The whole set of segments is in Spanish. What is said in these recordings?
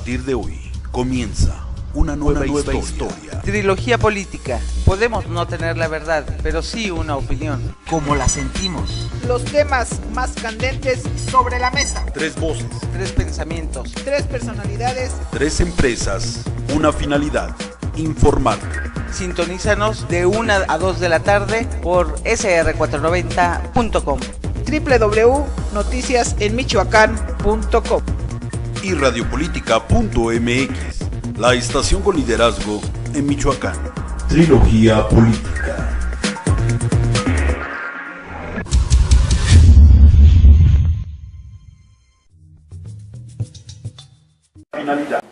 partir de hoy comienza una nueva historia. Trilogía política. Podemos no tener la verdad, pero sí una opinión. Como la sentimos. Los temas más candentes sobre la mesa. 3 voces, 3 pensamientos, 3 personalidades, 3 empresas, una finalidad: informar. Sintonízanos de 1 a 2 de la tarde por sr490.com. www.noticiasenmichoacán.com y radiopolítica.mx, la estación con liderazgo en Michoacán. Trilogía política. Finalidad.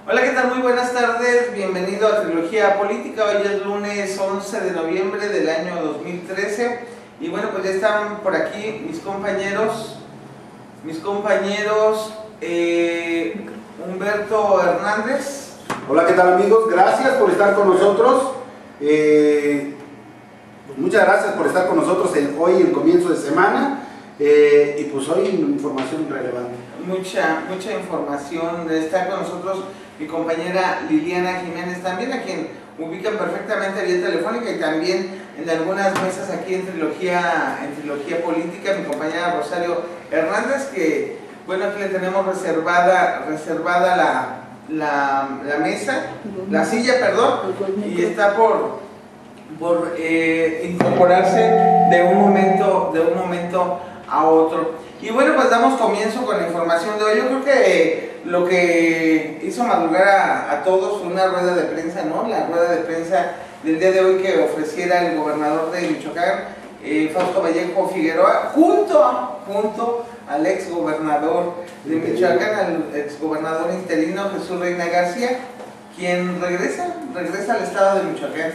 Hola, ¿qué tal? Muy buenas tardes, bienvenido a Trilogía Política. Hoy es lunes 11 de noviembre del año 2013 y bueno, pues ya están por aquí mis compañeros Humberto Hernández. Hola, ¿qué tal, amigos? Gracias por estar con nosotros. Muchas gracias por estar con nosotros hoy en comienzo de semana y pues hoy información relevante. Mucha información. Está con nosotros mi compañera Liliana Jiménez también, a quien ubican perfectamente vía telefónica y también en algunas mesas aquí en Trilogía Política, mi compañera Rosario Hernández, que bueno, aquí le tenemos reservada la mesa, la silla, perdón, y está por incorporarse de un momento a otro. Y bueno, pues damos comienzo con la información de hoy. Yo creo que lo que hizo madrugar a todos fue una rueda de prensa, ¿no? La rueda de prensa del día de hoy que ofreciera el gobernador de Michoacán, Fausto Vallejo Figueroa, junto al ex gobernador de Michoacán, al ex gobernador interino Jesús Reina García, quien regresa al estado de Michoacán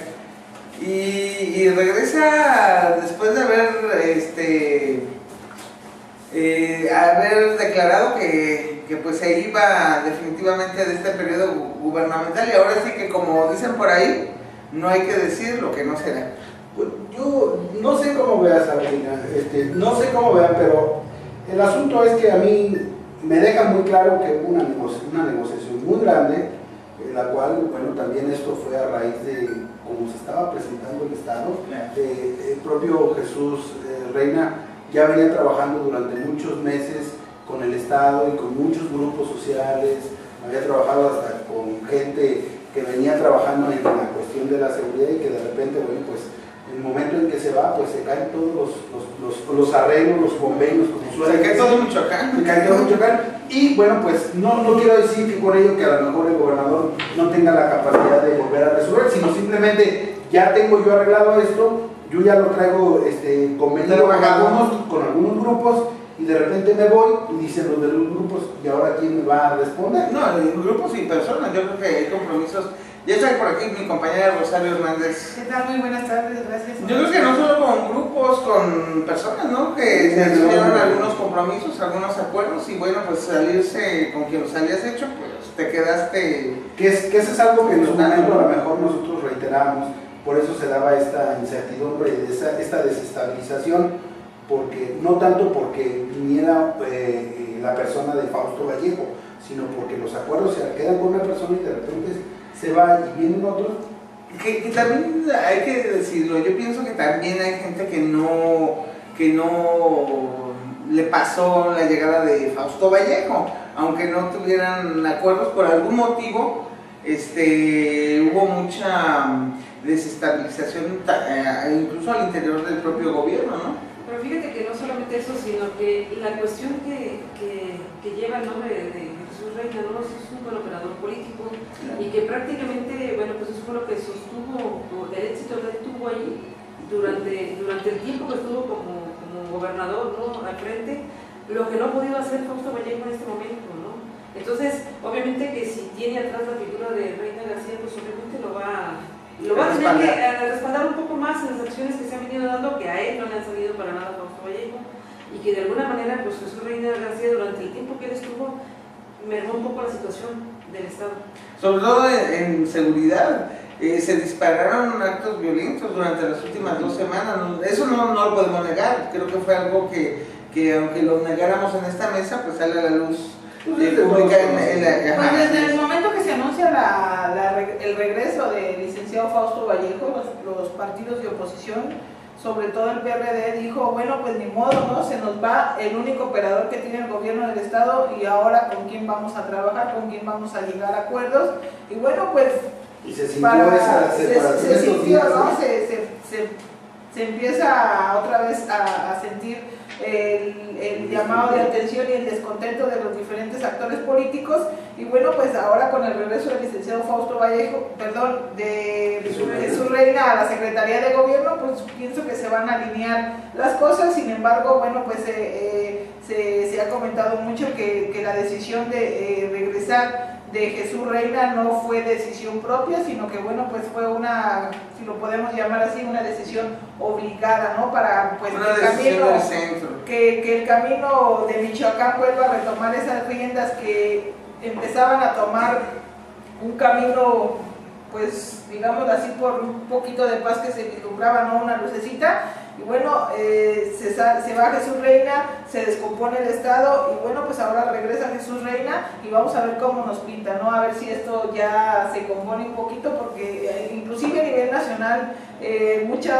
y regresa después de haber declarado que pues se iba definitivamente de este periodo gubernamental, y ahora sí que, como dicen por ahí, no hay que decir lo que no será. Pues yo no sé cómo veas, Sabrina, no sé cómo vean, pero el asunto es que a mí me deja muy claro que hubo una negociación muy grande, la cual, bueno, también esto fue a raíz de cómo se estaba presentando el Estado. El propio Jesús Reina ya venía trabajando durante muchos meses con el Estado y con muchos grupos sociales, había trabajado hasta con gente que venía trabajando en la cuestión de la seguridad, y que de repente, bueno, pues en el momento en que se va, pues se caen todos los arreglos, los convenios, como suele Se cae todo Michoacán. Se cae todo Michoacán. Y bueno, pues no quiero decir que con ello que a lo mejor el gobernador no tenga la capacidad de volver a resolver, sino simplemente ya tengo yo arreglado esto, yo ya lo traigo convenido con algunos grupos, y de repente me voy y dicen los de los grupos, ¿y ahora quién me va a responder? No, grupos y personas, yo creo que hay compromisos. Ya está por aquí mi compañera Rosario Hernández. ¿Qué tal? Muy buenas tardes, gracias. Yo creo que no solo con grupos, con personas, ¿no? Que se hicieron algunos compromisos, algunos acuerdos, y bueno, pues salirse con quien los habías hecho, pues te quedaste. Que eso es algo que en su momento a lo mejor nosotros reiteramos, por eso se daba esta incertidumbre, esta desestabilización, porque no tanto porque viniera la persona de Fausto Vallejo, sino porque los acuerdos se quedan con una persona y de repente se va y vienen otros. Que también hay que decirlo, yo pienso que también hay gente que no le pasó la llegada de Fausto Vallejo, aunque no tuvieran acuerdos por algún motivo. Hubo mucha desestabilización incluso al interior del propio gobierno, ¿no? Pero fíjate que no solamente eso, sino que la cuestión que lleva el nombre de Jesús Reina, ¿no? Es un buen operador político, y que prácticamente, bueno, pues eso fue lo que sostuvo el éxito que tuvo ahí durante el tiempo que estuvo como gobernador, ¿no? Al frente, lo que no ha podido hacer Fausto Vallejo en este momento, ¿no? Entonces, obviamente que si tiene atrás la figura de Reina García, pues obviamente lo va a tener que respaldar un poco más en las acciones que se han venido dando, que a él no le han salido para nada a Fausto Vallejo, y que de alguna manera, pues Jesús Reina García, durante el tiempo que él estuvo, mermó un poco la situación del Estado. Sobre todo en seguridad. Se dispararon actos violentos durante las últimas 2 semanas. Eso no lo podemos negar. Creo que fue algo que aunque lo negáramos en esta mesa, pues sale a la luz pública en la... Pues desde el momento que se anuncia el regreso del licenciado Fausto Vallejo, los partidos de oposición, sobre todo el PRD, dijo, bueno, pues ni modo, ¿no? Se nos va el único operador que tiene el gobierno del estado y ahora con quién vamos a trabajar, con quién vamos a llegar a acuerdos. Y bueno, pues y se sintió esa separación se estos sintió, días, ¿no? ¿no? Se empieza otra vez a sentir el llamado de atención y el descontento de los diferentes actores políticos. Y bueno, pues ahora con el regreso del licenciado Fausto Vallejo, de Jesús Reina a la Secretaría de Gobierno, pues pienso que se van a alinear las cosas. Sin embargo, bueno, pues se ha comentado mucho que la decisión de regresar de Jesús Reina no fue decisión propia, sino que bueno, pues fue una, si lo podemos llamar así, una decisión obligada, ¿no? Para pues una decisión del centro. Que el camino de Michoacán vuelva a retomar esas riendas que empezaban a tomar un camino, pues digamos así, por un poquito de paz que se vislumbraba, ¿no? Una lucecita. Y bueno, se va Jesús Reina, se descompone el estado y bueno, pues ahora regresa Jesús Reina y vamos a ver cómo nos pinta, ¿no? A ver si esto ya se compone un poquito, porque inclusive a nivel nacional muchos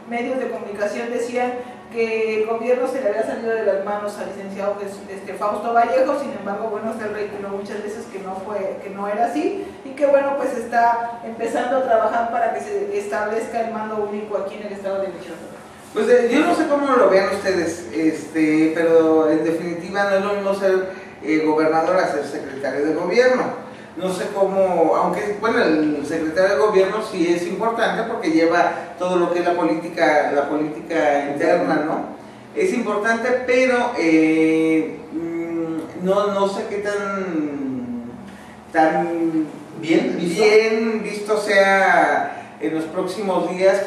medios de comunicación decían que el gobierno se le había salido de las manos al licenciado Fausto Vallejo. Sin embargo, bueno, se reiteró muchas veces que no era así, y que bueno, pues está empezando a trabajar para que se establezca el mando único aquí en el estado de Michoacán. Pues yo no sé cómo lo vean ustedes, pero en definitiva no es lo mismo ser gobernador a ser secretario de gobierno. No sé cómo, aunque bueno, el secretario de gobierno sí es importante porque lleva todo lo que es la política interna, ¿no? Es importante, pero no sé qué tan bien visto sea en los próximos días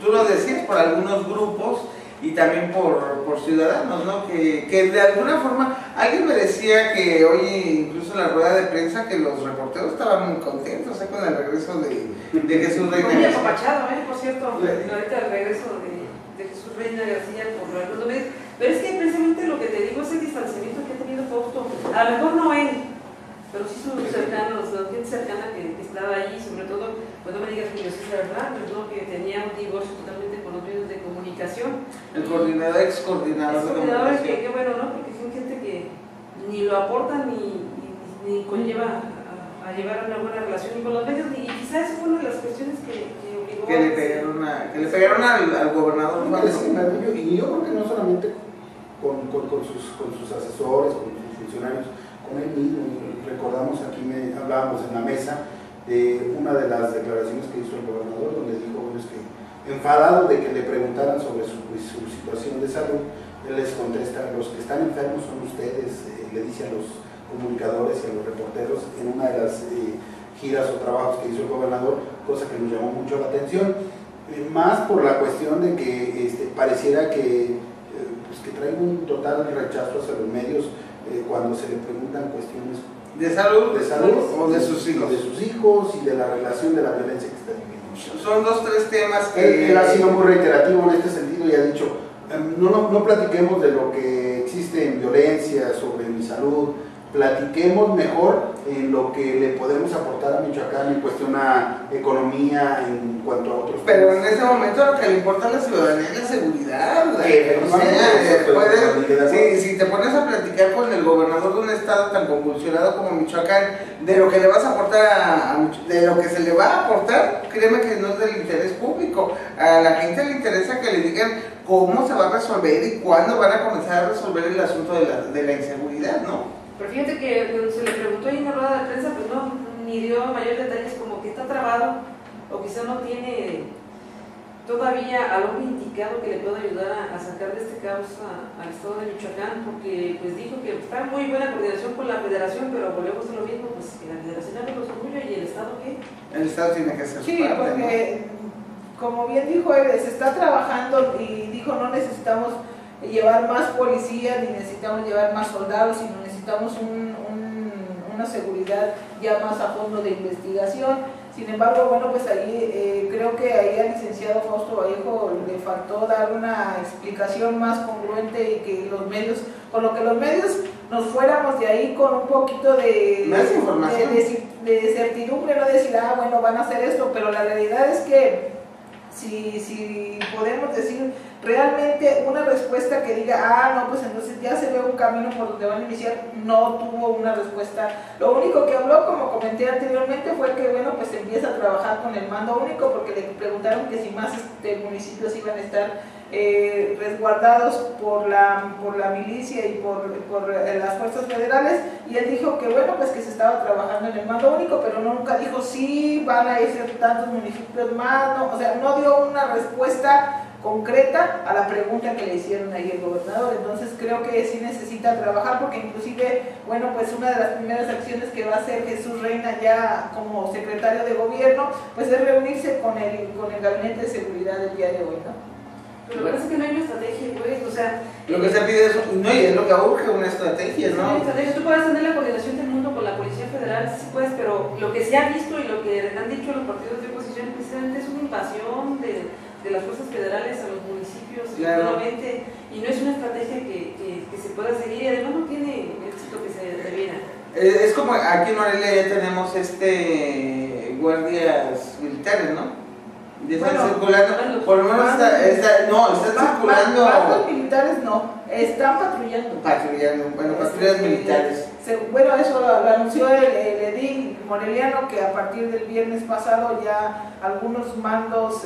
tú lo decías, por algunos grupos y también por ciudadanos, ¿no? Que de alguna forma, alguien me decía que hoy, incluso en la rueda de prensa, que los reporteros estaban muy contentos con el regreso de Jesús Reina. Muy apapachado, por cierto, ahorita el regreso de Jesús Reina García por algunos medios. Pero es que precisamente lo que te digo es el distanciamiento que ha tenido Fausto. A lo mejor no él, pero sí sus cercanos, la gente cercana que estaba allí, sobre todo, pues no me digas que yo soy Hernández, ¿no? Que tenía un divorcio totalmente con los medios de comunicación. El coordinador, ex coordinador de comunicación. Qué bueno, ¿no? Porque son gente que ni lo aporta ni conlleva a llevar una buena relación ni con los medios, y quizás eso fue una de las cuestiones que obligó que le pegaron al gobernador. Y yo creo que no solamente con sus asesores, con sus funcionarios, con él mismo. Recordamos aquí, hablábamos en la mesa de una de las declaraciones que hizo el gobernador, donde dijo, bueno, es que enfadado de que le preguntaran sobre su situación de salud, él les contesta, los que están enfermos son ustedes, le dice a los comunicadores y a los reporteros en una de las giras o trabajos que hizo el gobernador, cosa que nos llamó mucho la atención, más por la cuestión de que pareciera que trae un total rechazo hacia los medios cuando se le preguntan cuestiones de salud o de sus hijos. De sus hijos y de la relación de la violencia que está viviendo. Son 2-3 temas que... Él ha sido muy reiterativo en este sentido y ha dicho, no platiquemos de lo que existe en violencia, sobre mi salud, platiquemos mejor en lo que le podemos aportar a Michoacán en cuestión a economía, en cuanto a otros pero temas. en ese momento lo que le importa a la ciudadanía es la seguridad. Si te pones a platicar con el gobernador de un estado tan convulsionado como Michoacán, de lo que le vas a aportar, de lo que se le va a aportar, créeme que no es del interés público. A la gente le interesa que le digan cómo se va a resolver y cuándo van a comenzar a resolver el asunto de la inseguridad, ¿no? Pero fíjate que se le preguntó ahí en la rueda de prensa, pues no, ni dio mayores detalles, como que está trabado, o quizá no tiene todavía algo indicado que le pueda ayudar a sacar de este caos al estado de Michoacán, porque pues dijo que está muy buena coordinación con la federación, pero volvemos a lo mismo, pues que la federación haga los orgullos y el estado ¿qué? El estado tiene que hacer su Sí, parte, porque como bien dijo él, se está trabajando y dijo no necesitamos llevar más policías, ni necesitamos llevar más soldados, sino necesitamos una seguridad ya más a fondo de investigación. Sin embargo, bueno, pues ahí creo que ahí al licenciado Fausto Vallejo le faltó dar una explicación más congruente y que los medios, con lo que los medios nos fuéramos de ahí con un poquito de más información, de certidumbre, no decir, bueno, van a hacer esto, pero la realidad es que si podemos decir realmente una respuesta que diga, no, pues entonces ya se ve un camino por donde van a iniciar, no tuvo una respuesta. Lo único que habló, como comenté anteriormente, fue que, bueno, pues empieza a trabajar con el mando único, porque le preguntaron que si más municipios iban a estar resguardados por la milicia y por las fuerzas federales, y él dijo que, bueno, pues que se estaba trabajando en el mando único, pero nunca dijo sí, van a ser tantos municipios más, no, o sea, no dio una respuesta concreta a la pregunta que le hicieron ahí el gobernador. Entonces creo que sí necesita trabajar, porque inclusive, bueno, pues una de las primeras acciones que va a hacer Jesús Reina ya como secretario de gobierno, pues es reunirse con el gabinete de seguridad del día de hoy, ¿no? Pero lo que pasa es que no hay una estrategia, pues, o sea... Lo que se pide es, no, y es lo que urge, una estrategia, ¿no? No hay estrategia. Tú puedes tener la coordinación del mundo con la Policía Federal, sí puedes, pero lo que se ha visto y lo que han dicho los partidos de oposición precisamente es una invasión de las fuerzas federales a los municipios, claro, y no es una estrategia que se pueda seguir, y además no tiene el éxito que se debiera. Es como aquí en Morelia ya tenemos guardias militares, ¿no? Ya están circulando, por lo menos están circulando. Bandos militares no, están patrullando. Bueno, patrullas militares. Bueno, eso lo anunció el edil moreliano, que a partir del viernes pasado ya algunos mandos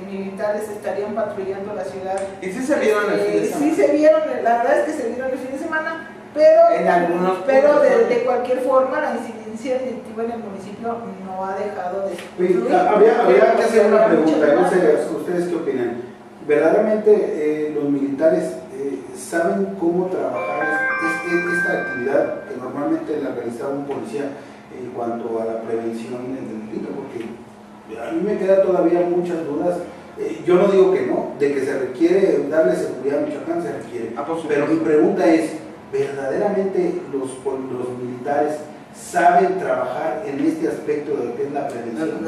militares estarían patrullando la ciudad. ¿Y sí se vieron el fin de semana? Sí se vieron, la verdad es que se vieron el fin de semana, pero, en algunos pero puntos, de cualquier forma la incidencia delictiva en el municipio no ha dejado de Oye, habría que hacer una pregunta, no sé, ¿ustedes qué opinan? ¿Verdaderamente los militares saben cómo trabajar esta actividad que normalmente la realizaba un policía en cuanto a la prevención del delito? Porque a mí me quedan todavía muchas dudas. Yo no digo que no, de que se requiere darle seguridad a Michoacán, se requiere. Pero mi pregunta es, ¿verdaderamente los militares saben trabajar en este aspecto de lo que es la prevención?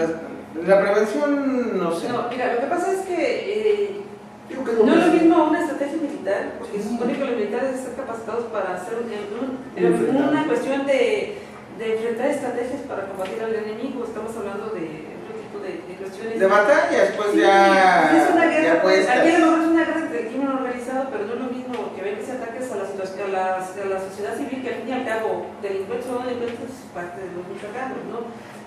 La prevención, no sé. No, mira, lo que pasa es que no es lo mismo una estrategia militar, porque se supone que los militares están capacitados para hacer una cuestión de enfrentar estrategias para combatir al enemigo. Estamos hablando de otro tipo de cuestiones. De batallas, pues sí, ya. Es una guerra, ya pues, aquí a lo mejor es una guerra entre el crimen organizado, pero no es lo mismo que vengan ataques a la sociedad civil, que al fin y al cabo, delincuentes o no delincuentes, es parte de los michoacanos, ¿no?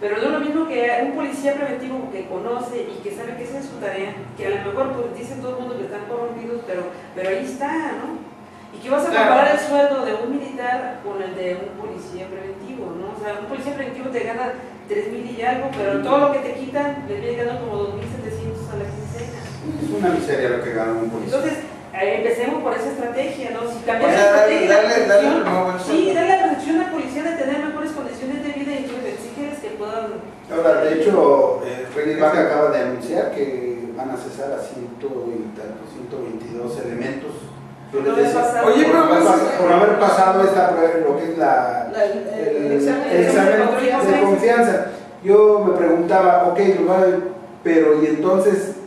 Pero no es lo mismo que un policía preventivo que conoce y que sabe que esa es su tarea, que a lo mejor pues dice todo el mundo que están corrompidos, pero ahí está, ¿no? Y que vas a comparar el sueldo de un militar con el de un policía preventivo, ¿no? O sea, un policía preventivo te gana 3,000 y algo, pero todo lo que te quitan le viene ganando como 2,700 a la quincena. Es una miseria lo que gana un policía. Entonces, empecemos por esa estrategia, ¿no? Si cambiar O la sea, estrategia, darle la protección a la policía de tener mejores condiciones de vida, y entonces exiges que puedan... Ahora, de hecho, Freddy Vaca acaba de anunciar que van a cesar a 122 elementos. Oye, pero por haber pasado lo que es el examen de confianza. Yo me preguntaba, ok, pero ¿y entonces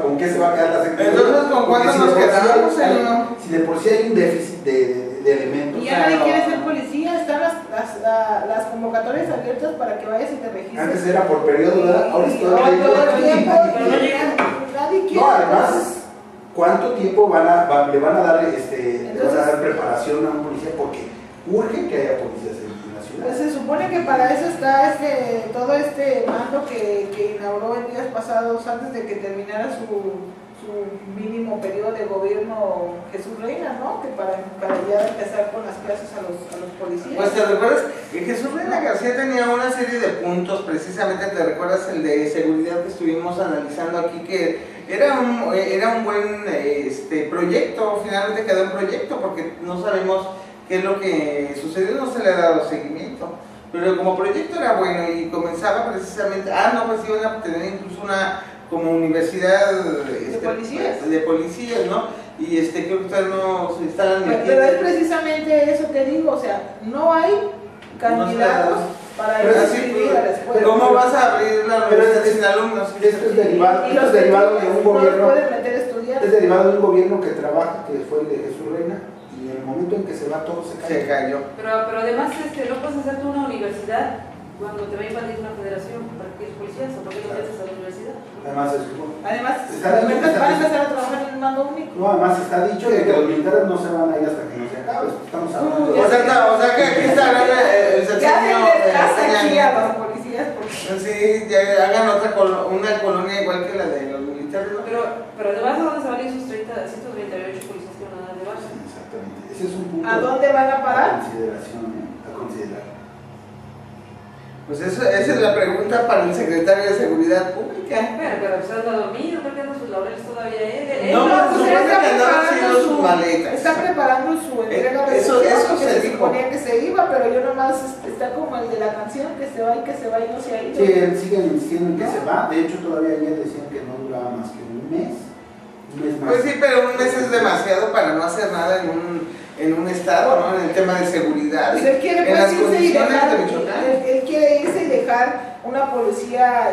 con qué se va a quedar la Secretaría? Entonces, ¿con cuántos nos quedamos? Si de por sí hay un déficit de elementos. Y ya nadie quiere ser policía, están las convocatorias abiertas para que vayas y te registres. Antes era por periodo, ¿verdad? Ahora es todo el tiempo. Nadie quiere. No, además, ¿cuánto tiempo le van a dar le van a dar preparación a un policía? Porque urge que haya policías en la ciudad. Pues se supone que para eso está todo este mando que inauguró en días pasados, antes de que terminara su mínimo periodo de gobierno Jesús Reina, ¿no? Que para ya empezar con las clases a los policías. Pues te recuerdas que Jesús Reina García tenía una serie de puntos, precisamente te recuerdas el de seguridad que estuvimos analizando aquí, que era un buen proyecto, finalmente quedó en proyecto porque no sabemos qué es lo que sucedió, no se le ha dado seguimiento, pero como proyecto era bueno y comenzaba precisamente, pues iban a tener incluso una como universidad de policías, ¿no? Y creo que ustedes no se están metiendo. Pero es precisamente eso que digo, o sea, no hay candidatos para inscribir a la escuela. ¿Cómo vas a abrir la universidad sin alumnos? Esto es derivado de un gobierno. Pueden meter estudiantes. Es derivado de un gobierno que trabaja, que fue el de Jesús Reina, y en el momento en que se va todo se cae. Se cayó. Pero además no puedes hacer tú una universidad cuando te va a invadir una federación para que los policías, o para que no metes a la universidad. Además, Además, Está van bien, a está empezar a trabajar en un mando único. no, además está dicho de que los militares no se van a ir hasta que no se acabe. Estamos hablando de... O sea que aquí está hablando el Ya sexenio denle casa aquí a Nieto. los policías porque Sí, ya hagan una colonia igual que la de los militares, ¿no? Pero además, ¿a dónde se van a ir esos 138 policías que van a dar de baja? Exactamente. Ese es un punto. ¿a dónde van a parar? A consideración, a considerar. Pues esa es la pregunta para el secretario de Seguridad Pública. Pero se anda dormido, creo que anda sus laureles todavía él. No, pues supone él está que andaba haciendo preparando sus maletas. está preparando su entrega de Eso retiro, porque se se dijo. suponía que se iba, pero yo nomás está como el de la canción, que se va y que se va y no se ha ido. Sí, siguen insistiendo en que se va. De hecho, todavía ayer decían que no duraba más que un mes. Un mes más. Pues sí, pero un mes es demasiado para no hacer nada en un estado, ¿no? En el tema de seguridad. Pues él quiere en las pues irse y condiciones dejar, de Michoacán. él quiere irse y dejar una policía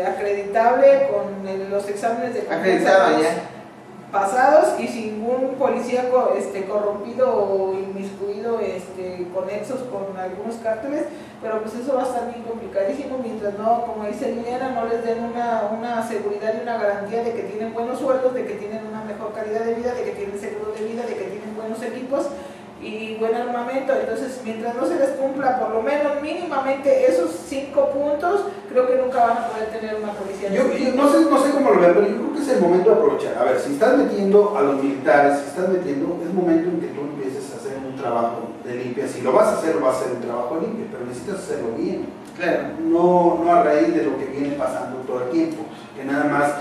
acreditable con los exámenes de Acreditada confianza ya. pasados y sin ningún policía corrompido o inmiscuido con nexos con algunos cárteles, pero pues eso va a estar bien complicadísimo mientras no, como dice Liliana, no les den una seguridad y una garantía de que tienen buenos sueldos, de que tienen una mejor calidad de vida, de que tienen seguro de vida, de que tienen buenos equipos y buen armamento. Entonces, mientras no se les cumpla por lo menos mínimamente esos 5 puntos, creo que nunca van a poder tener una policía. Yo no sé cómo lo vean, pero yo creo que es el momento de aprovechar. A ver, si estás metiendo a los militares, es momento en que tú empieces a hacer un trabajo de limpia. Si lo vas a hacer, vas a hacer un trabajo limpio, pero necesitas hacerlo bien. Claro. No a raíz de lo que viene pasando todo el tiempo, que nada más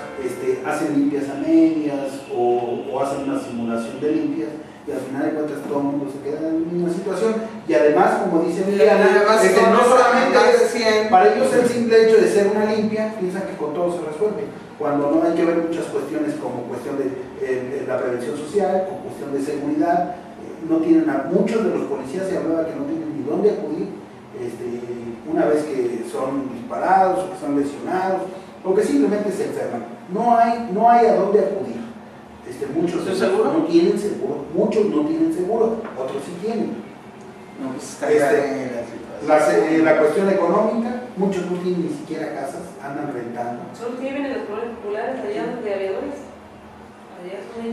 hacen limpias a medias o hacen una simulación de limpias. Y al final de cuentas todo el mundo se queda en la misma situación y además, como dicen, no solamente para ellos el simple hecho de ser una limpia, piensan que con todo se resuelve, cuando no hay que ver muchas cuestiones como cuestión de la prevención social, o cuestión de seguridad. No tienen muchos de los policías se hablaba que no tienen ni dónde acudir una vez que son disparados o que son lesionados o que simplemente se enferman. No hay a dónde acudir. Muchos no tienen seguro, muchos no tienen seguro, otros sí tienen. No, pues está la cuestión económica, muchos no tienen ni siquiera casas, andan rentando. Son los que viven en las colonias populares, allá de aviadores.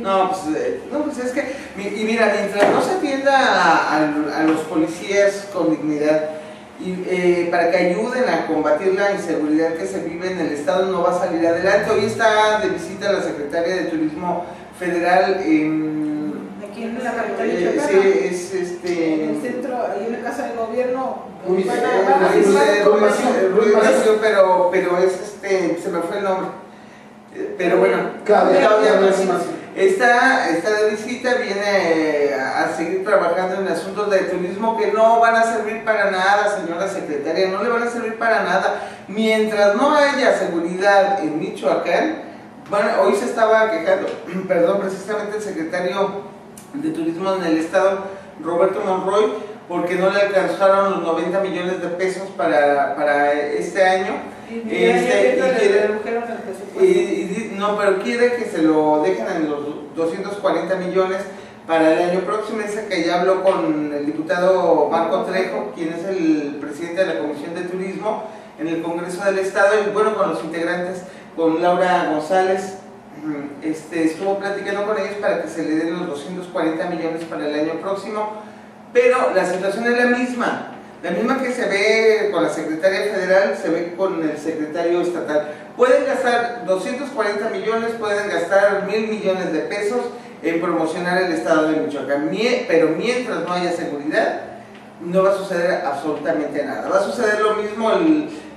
No, pues es que, y mira, mientras no se atienda a los policías con dignidad y para que ayuden a combatir la inseguridad que se vive en el estado, no va a salir adelante. Hoy está de visita la secretaria de Turismo Federal aquí en la capital de Michoacán. Sí, en el centro, ahí en la casa del gobierno. Ruiz Massieu, pero se me fue el nombre. Pero bueno, Claudia Massieu. Está de visita, viene a seguir trabajando en asuntos de turismo que no van a servir para nada, señora secretaria, no le van a servir para nada. Mientras no haya seguridad en Michoacán, bueno, hoy se estaba quejando, precisamente el secretario de Turismo en el estado, Roberto Monroy, porque no le alcanzaron los 90 millones de pesos para este año. Pero quiere que se lo dejen en los 240 millones para el año próximo. Dice que ya habló con el diputado Marco Trejo, quien es el presidente de la Comisión de Turismo en el Congreso del Estado, y bueno, con los integrantes, con Laura González, estuvo platicando con ellos para que se le den los 240 millones para el año próximo, pero la situación es la misma que se ve con la secretaria federal, se ve con el secretario estatal. Pueden gastar 240 millones, pueden gastar 1,000 millones de pesos en promocionar el estado de Michoacán, pero mientras no haya seguridad, no va a suceder absolutamente nada. Va a suceder lo mismo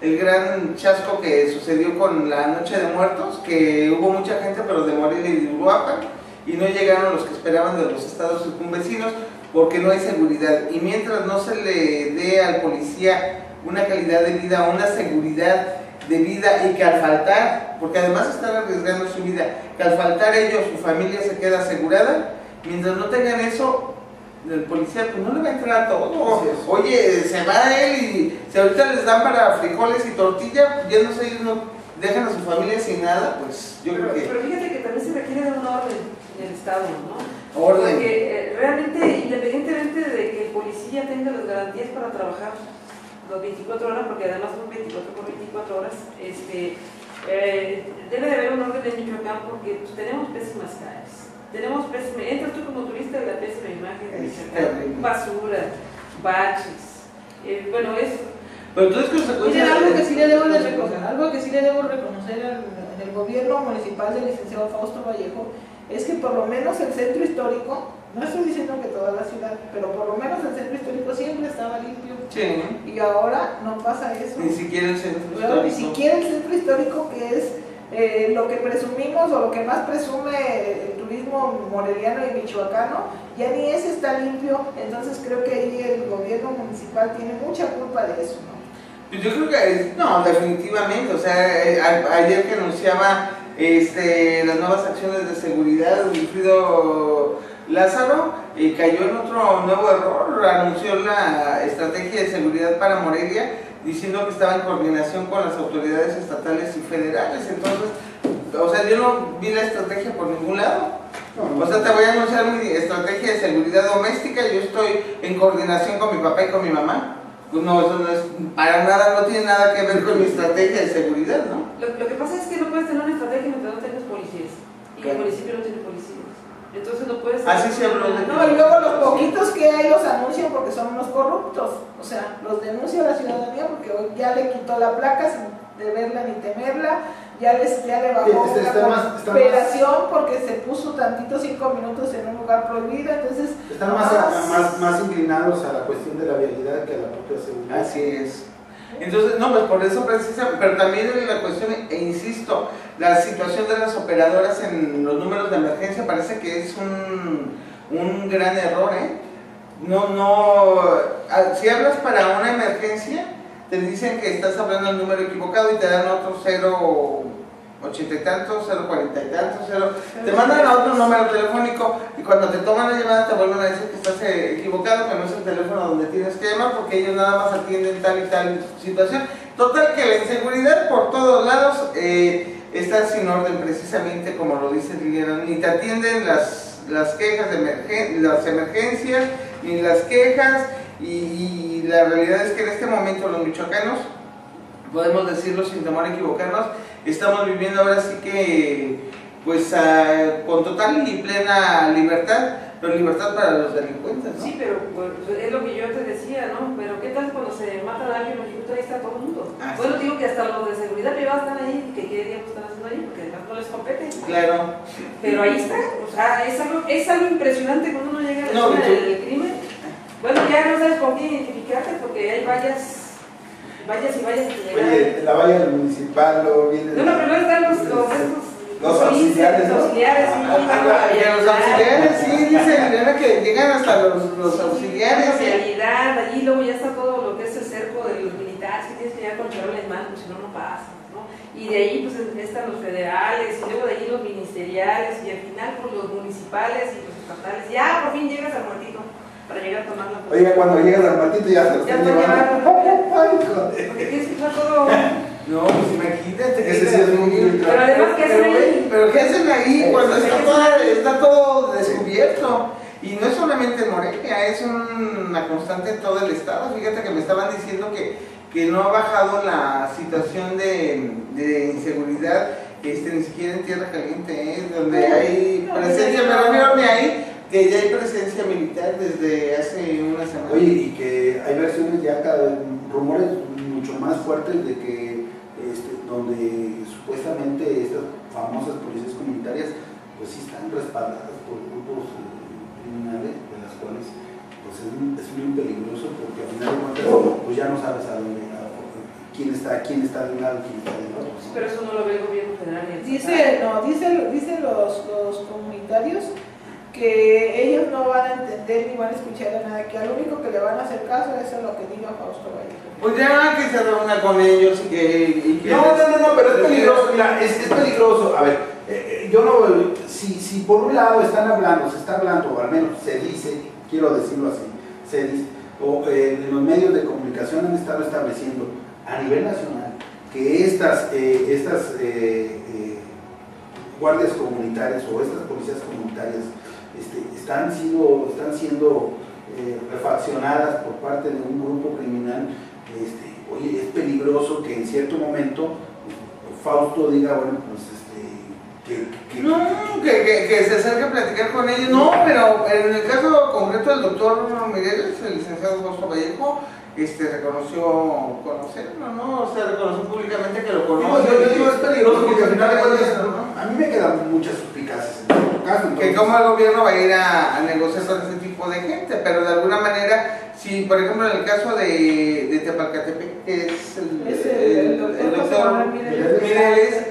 el gran chasco que sucedió con la Noche de Muertos, que hubo mucha gente, pero de Morelia y de Uruapan, y no llegaron los que esperaban de los estados circunvecinos, porque no hay seguridad. Y mientras no se le dé al policía una calidad de vida, una seguridad de vida, y que al faltar, porque además están arriesgando su vida, que al faltar ellos, su familia se queda asegurada, mientras no tengan eso, el policía pues no le va a entrar a todo. Oye, se va él y si ahorita les dan para frijoles y tortilla, ya no sé, ellos no dejan a su familia sin nada, pues yo creo que... Pero fíjate que también se requiere de un orden en el estado, ¿no? orden. Porque realmente, independientemente de que el policía tenga las garantías para trabajar las 24 horas, porque además son 24 por 24 horas, debe de haber un orden en Michoacán porque pues, tenemos pésimas calles. Entras tú como turista de la pésima imagen de Michoacán, basura, baches, bueno, eso. Pero entonces consecuencias. Miren, algo que sí le debo reconocer al gobierno municipal del licenciado Fausto Vallejo es que por lo menos el centro histórico, no estoy diciendo que toda la ciudad, pero por lo menos el centro histórico siempre estaba limpio. Sí. Y ahora no pasa eso. Ni siquiera el centro Bueno, histórico. ni siquiera el centro histórico, que es lo que presumimos o lo que más presume el turismo moreliano y michoacano, ya ni ese está limpio. Entonces creo que ahí el gobierno municipal tiene mucha culpa de eso, ¿no? Pues yo creo que no, definitivamente, o sea, ayer que anunciaba las nuevas acciones de seguridad, Wilfrido Lázaro cayó en otro nuevo error, anunció la estrategia de seguridad para Morelia, diciendo que estaba en coordinación con las autoridades estatales y federales. Entonces, o sea, yo no vi la estrategia por ningún lado. O sea, te voy a anunciar mi estrategia de seguridad doméstica, yo estoy en coordinación con mi papá y con mi mamá. Pues no, eso no es para nada, no tiene nada que ver con mi estrategia de seguridad, ¿no? Lo que pasa es que no puedes tener una estrategia mientras no tengas policías. Y Claro. el municipio no tiene policías. Entonces no puedes... Así se habló de- No, y luego los poquitos que hay los anuncian porque son unos corruptos. O sea, los denuncia la ciudadanía porque hoy ya le quitó la placa sin deberla ni temerla, ya le bajó Está la más- operación porque se puso tantito 5 minutos en un lugar prohibido, entonces... Están más inclinados a la cuestión de la vialidad que a la propia seguridad. Así es. Entonces, no, pues por eso precisa, pero también la cuestión, e insisto, la situación de las operadoras en los números de emergencia parece que es un gran error, ¿eh? Si hablas para una emergencia, te dicen que estás hablando el número equivocado y te dan otro 080 y tantos, 040 y tantos, te mandan a otro número telefónico y cuando te toman la llamada te vuelven a decir que estás equivocado, que no es el teléfono donde tienes que llamar porque ellos nada más atienden tal y tal situación. Total que la inseguridad por todos lados está sin orden, precisamente como lo dice Liliana, ni te atienden las quejas de las emergencias, ni las quejas, y la realidad es que en este momento los michoacanos, podemos decirlo sin temor a equivocarnos, estamos viviendo ahora sí que pues con total y plena libertad, pero libertad para los delincuentes, ¿no? Sí, pero pues, es lo que yo te decía, ¿no? Pero ¿qué tal cuando se mata a alguien? Ahí está todo el mundo. Ah, Bueno, sí. digo que hasta los de seguridad privada están ahí, que qué diablos están haciendo ahí, porque además no les compete. Claro. Pero ahí está, o sea, es algo impresionante cuando uno llega a la No, escena y tú- del crimen. Bueno, ya no sabes con quién identificarte, porque hay vallas y vallas que llegan. Oye, la valla del municipal, luego viene... No, pero no están los auxiliares, ¿no? Los auxiliares, sí. Y a los auxiliares, sí, dice Liliana que llegan hasta los auxiliares. La realidad, allí luego ya está todo lo que es el cerco de los militares, que tienes que llegar con charola en mano, si no, no pasas, ¿no? Y de ahí pues están los federales, y luego de ahí los ministeriales, y al final pues los municipales y los estatales. Ya por fin llegas al muertito para llegar a tomar la posición. Oiga, cuando llegas al matito ya se lo Ya están te llevando. Ay, Porque joder. tienes que estar todo... No, pues imagínate que Ese sí es muy Pero además, ¿qué hacen ahí? Pero ¿qué hacen ahí cuando está todo descubierto? Y no es solamente en Morelia, es una constante en todo el estado. Fíjate que me estaban diciendo que no ha bajado la situación de inseguridad, ni siquiera en Tierra Caliente, donde hay presencia, me refiero ni ahí, que ya hay presencia militar desde hace una semana. Oye, y que hay versiones ya, rumores mucho más fuertes de que donde supuestamente estas famosas policías comunitarias pues sí están respaldadas por grupos criminales, de las cuales pues es muy peligroso porque al final de cuentas pues ya no sabes quién está de un lado y quién está del otro, ¿no? Pero eso no lo ve el gobierno federal ni el estatal. Dicen los comunitarios que ellos no van a entender ni van a escuchar a nada, que al único que le van a hacer caso es a lo que diga Fausto Vallejo. Pues ya que se reúna con ellos y que No, pero es peligroso, mira, es peligroso. A ver, yo no, si por un lado se está hablando, o al menos se dice, quiero decirlo así, se dice, o en los medios de comunicación han estado estableciendo a nivel nacional que estas guardias comunitarias o estas policías comunitarias están siendo refaccionadas por parte de un grupo criminal. Oye, es peligroso que en cierto momento Fausto diga, bueno, pues que se acerque a platicar con ellos. No, pero en el caso concreto del doctor Mireles, el licenciado Fausto Vallejo, reconoció conocerlo, ¿no? O sea, reconoció públicamente que lo conoce. Yo digo, es peligroso porque al final de cuentas, a mí me quedan muchas suspicacias en este caso. Entonces, que cómo el gobierno va a ir a negociar con ese tipo de gente, pero de alguna manera, si por ejemplo en el caso de Tepalcatepec, que es el doctor Mireles,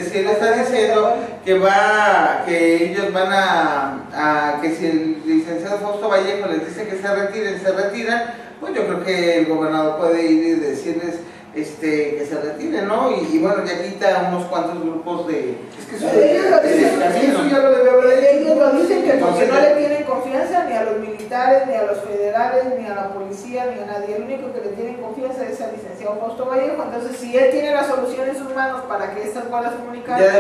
si él está diciendo que ellos van que si el licenciado Fausto Vallejo les dice que se retiran, pues yo creo que el gobernador puede ir y decirles que se retiren, ¿no? Y bueno, ya quita unos cuantos grupos de... Es que eso ya lo debe haber hecho. Ellos lo dicen que porque no le tienen confianza ni a los militares, ni a los federales, ni a la policía, ni a nadie. El único que le tienen confianza es al licenciado Fausto Vallejo. Entonces, si él tiene la solución en sus manos para que estas guardias comunitarias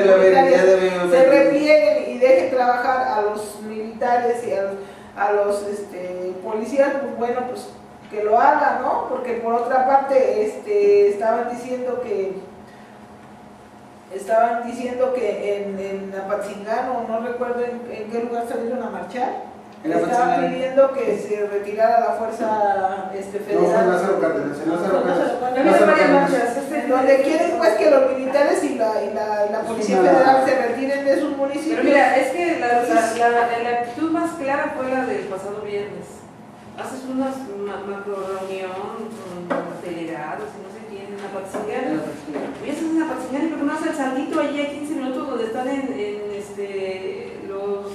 se replieguen y dejen trabajar a los militares y a los policías, pues bueno, pues que lo haga, ¿no? Porque por otra parte estaban diciendo que en Apatzingán, no recuerdo en qué lugar salieron a marchar, estaban pidiendo que se retirara la fuerza federal. No, fue Lázaro Cárdenas, donde quieren pues que los militares y la policía federal se retiren de sus municipios. Pero mira, es que la actitud más clara fue la del pasado viernes. Haces una macro reunión con delegados y no sé quién en Apatzingán. Y haces en Apatzingán, pero no haces el saltito allí a 15 minutos donde están los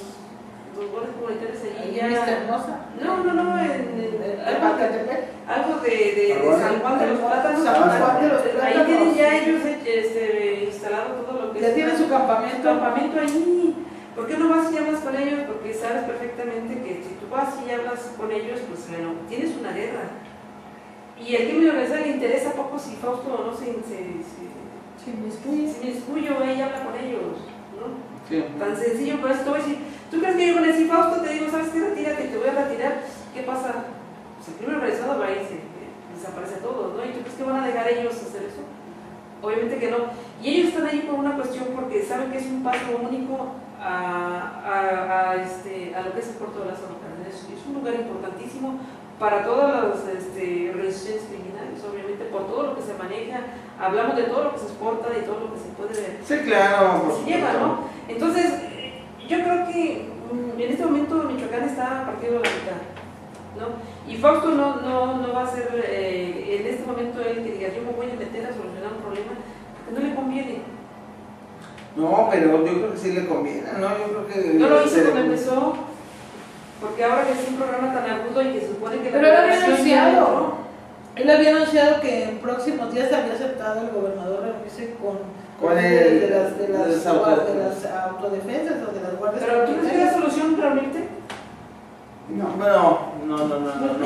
guardias comunitarios allí. No, algo de San Juan de los Plátanos. Ahí tienen ya ellos instalado todo lo que ya tienen su campamento allí. ¿Por qué no vas y hablas con ellos? Porque sabes perfectamente que si tú vas y hablas con ellos, pues bueno, tienes una guerra. Y al crimen organizado le interesa poco si Fausto o no se inmiscuye o ella habla con ellos, ¿no? Sí. Tan sencillo, por eso te voy a decir, ¿tú crees que yo con el Fausto te digo, sabes qué, retírate, te voy a retirar? ¿Qué pasa? Pues el crimen organizado va y desaparece todo, ¿no? ¿Y tú crees que van a dejar ellos hacer eso? Obviamente que no. Y ellos están ahí por una cuestión porque saben que es un paso único a lo que es el puerto de Lázaro Cárdenas. Es un lugar importantísimo para todas las organizaciones criminales, obviamente por todo lo que se maneja, hablamos de todo lo que se exporta y todo lo que se puede ver. Sí, claro, se lleva, ¿no? Entonces, yo creo que en este momento Michoacán está partido a la mitad, ¿no? Y Fausto no va a ser en este momento él que diga yo me voy a meter a solucionar un problema, porque no le conviene. No, pero yo creo que sí le conviene, ¿no? Yo creo que... No lo hizo cuando empezó, porque ahora que es un programa tan agudo y que se supone que... Pero él había anunciado, que en próximos días había aceptado el gobernador reunirse con de las autodefensas o de las guardias. ¿Pero tú crees que la solución reunirte? No.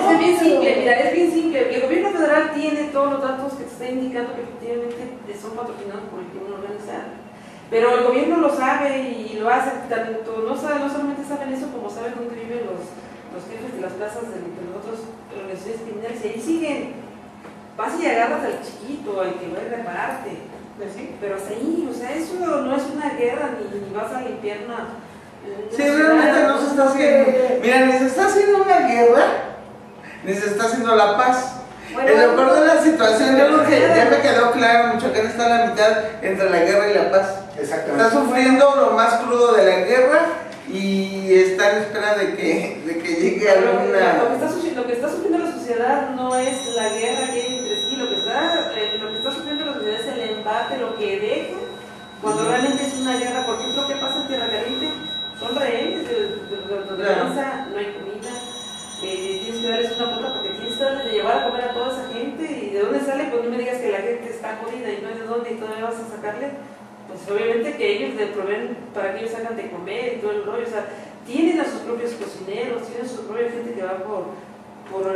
Es bien simple, mira, es bien simple. El gobierno federal tiene todos los datos que te está indicando que efectivamente son patrocinados por el crimen organizado. Pero el gobierno lo sabe y lo hace, no solamente saben eso, como saben dónde viven los jefes de las plazas de las otras organizaciones criminales, y ahí siguen. Vas y agarras al chiquito, al que va a repararte. Pues sí. Pero hasta ahí, o sea, eso no es una guerra, ni vas a limpiar una... Sí, realmente no se está haciendo. Mira, ni se está haciendo una guerra, ni se está haciendo la paz. Bueno, en lo peor de la situación, yo creo que ya me quedó claro, Michoacán está a la mitad entre la guerra y la paz. Exactamente. Está sufriendo lo más crudo de la guerra y está en espera de que llegue alguna... Lo que está sufriendo la sociedad no es la guerra que hay entre sí, lo que está sufriendo la sociedad es el embate, lo que deja, cuando realmente es una guerra. Por ejemplo, ¿qué pasa en Tierra Caliente? Son rehenes de defensa, no hay comida, tienes que darles una puta porque tienes que darles de llevar a comer a toda esa gente, y de dónde sale, pues no me digas que la gente está jodida y no es de dónde y todavía vas a sacarle. Pues obviamente que ellos le proveen para que ellos hagan de comer y todo el rollo, o sea, tienen a sus propios cocineros, tienen a su propia gente que va por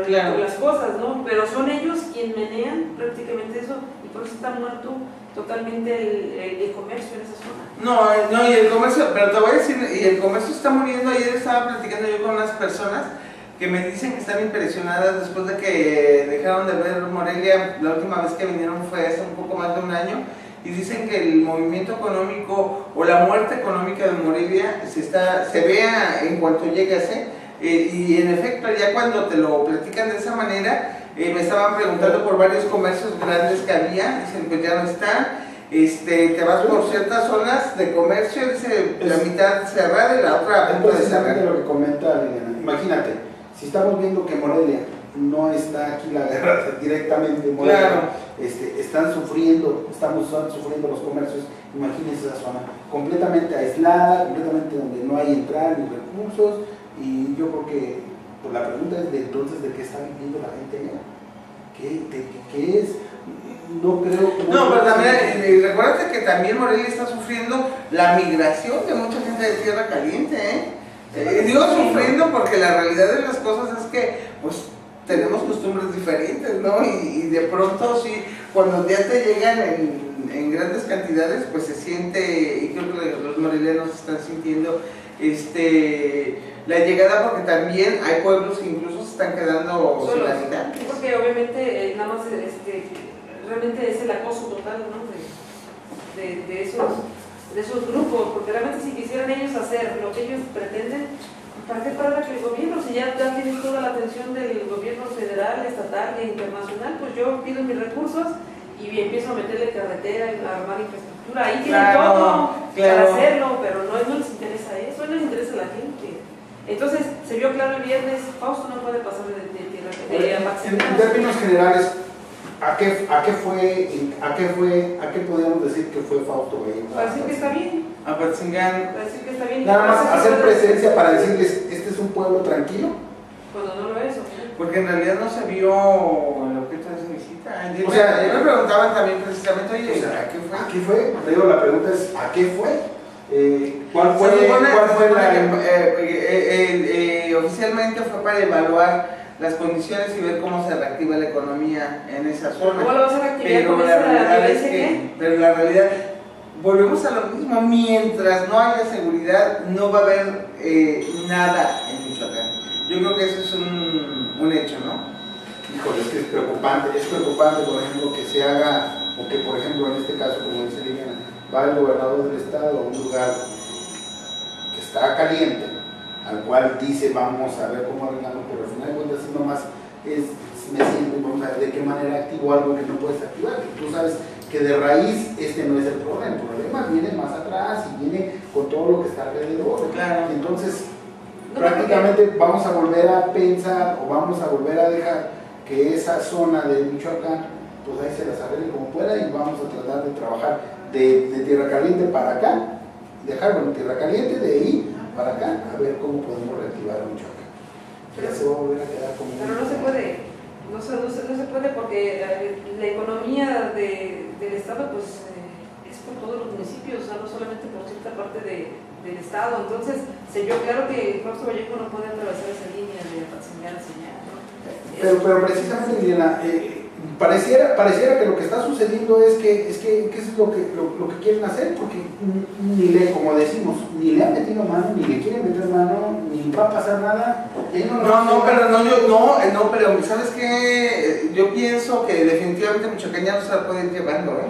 Claro. por las cosas, ¿no? Pero son ellos quienes menean prácticamente eso y por eso está muerto totalmente el comercio en esa zona. No, y el comercio, pero te voy a decir, y el comercio está muriendo. Ayer estaba platicando yo con unas personas que me dicen que están impresionadas después de que dejaron de ver Morelia. La última vez que vinieron fue hace un poco más de un año, y dicen que el movimiento económico o la muerte económica de Morelia se vea en cuanto llegase. Y en efecto, ya cuando te lo platican de esa manera, me estaban preguntando por varios comercios grandes que había, dicen pues ya no están. Te vas por ciertas zonas de comercio, dice la mitad cerrada y la otra a punto de cerrar. Precisamente lo que comenta Liliana. Imagínate, si estamos viendo que Morelia no está aquí la guerra directamente en Morelia, Claro. estamos sufriendo los comercios. Imagínense esa zona completamente aislada, completamente donde no hay entrada ni recursos. Y yo creo que pues, la pregunta es de entonces de qué está viviendo la gente allá. ¿Qué es? No creo que... No, pero también, recuérdate que también Morelia está sufriendo la migración de mucha gente de Tierra Caliente, digo sufriendo porque la realidad de las cosas es que, pues, tenemos costumbres diferentes, ¿no? Y de pronto, sí, cuando ya te llegan en grandes cantidades, pues se siente, y creo que los morelianos están sintiendo, la llegada, porque también hay pueblos que incluso se están quedando sin habitantes. Porque obviamente nada más realmente es el acoso total, ¿no? de esos grupos, porque realmente si quisieran ellos hacer lo que ellos pretenden, ¿para qué parar que el gobierno? Si ya tienen toda la atención del gobierno federal, estatal e internacional, pues yo pido mis recursos y empiezo a meterle carretera, a armar infraestructura, ahí tienen todo para hacerlo, pero no les interesa eso, no les interesa a la gente. Entonces, se vio claro el viernes, Fausto no puede pasar de tierra. En términos generales, ¿a qué podríamos decir que fue Fausto Bello? Para decir que está bien. A Patzingán. Para decir que está bien. Nada más hacer presencia para decirles, este es un pueblo tranquilo. Cuando no lo es, ¿o? Porque en realidad no se vio el objeto de su visita. O sea, me preguntaban también precisamente, oye, ¿a qué fue? ¿A qué fue? Le digo, la pregunta es, ¿a qué fue? ¿Cuál fue oficialmente fue para evaluar las condiciones y ver cómo se reactiva la economía en esa zona. ¿Cómo lo vas a reactivar con esa violencia? Pero la realidad, volvemos a lo mismo, mientras no haya seguridad, no va a haber nada en Michoacán. Yo creo que eso es un hecho, ¿no? Híjole, es que es preocupante, por ejemplo, que se haga, o que por ejemplo en este caso, como dice Liliana, va el gobernador del estado a un lugar que está caliente, al cual dice vamos a ver cómo arreglamos, pero al final de cuentas nomás me siento, vamos a ver de qué manera activo algo que no puedes activar, que tú sabes que de raíz no es el problema viene más atrás y viene con todo lo que está alrededor. Claro. Entonces, prácticamente vamos a volver a pensar o vamos a volver a dejar que esa zona de Michoacán, pues ahí se las arregle como pueda y vamos a tratar de trabajar de Tierra Caliente para acá, dejar Tierra Caliente de ahí para acá, a ver cómo podemos reactivar a Michoacán. Ya se va a volver a quedar como... Pero no se puede. No se puede porque la economía del estado pues es por todos los municipios, o sea, no solamente por cierta parte del estado. Entonces se vio claro que Fausto Vallejo no puede atravesar esa línea de Patzingán hacia allá, ¿no? Pero precisamente, Liliana, pareciera que lo que está sucediendo es que eso es lo que quieren hacer, porque como decimos, ni le han metido mano, ni le quieren meter mano, ni va a pasar nada. Pero ¿sabes qué? Yo pienso que definitivamente Michoacán ya no se la puede ir llevando,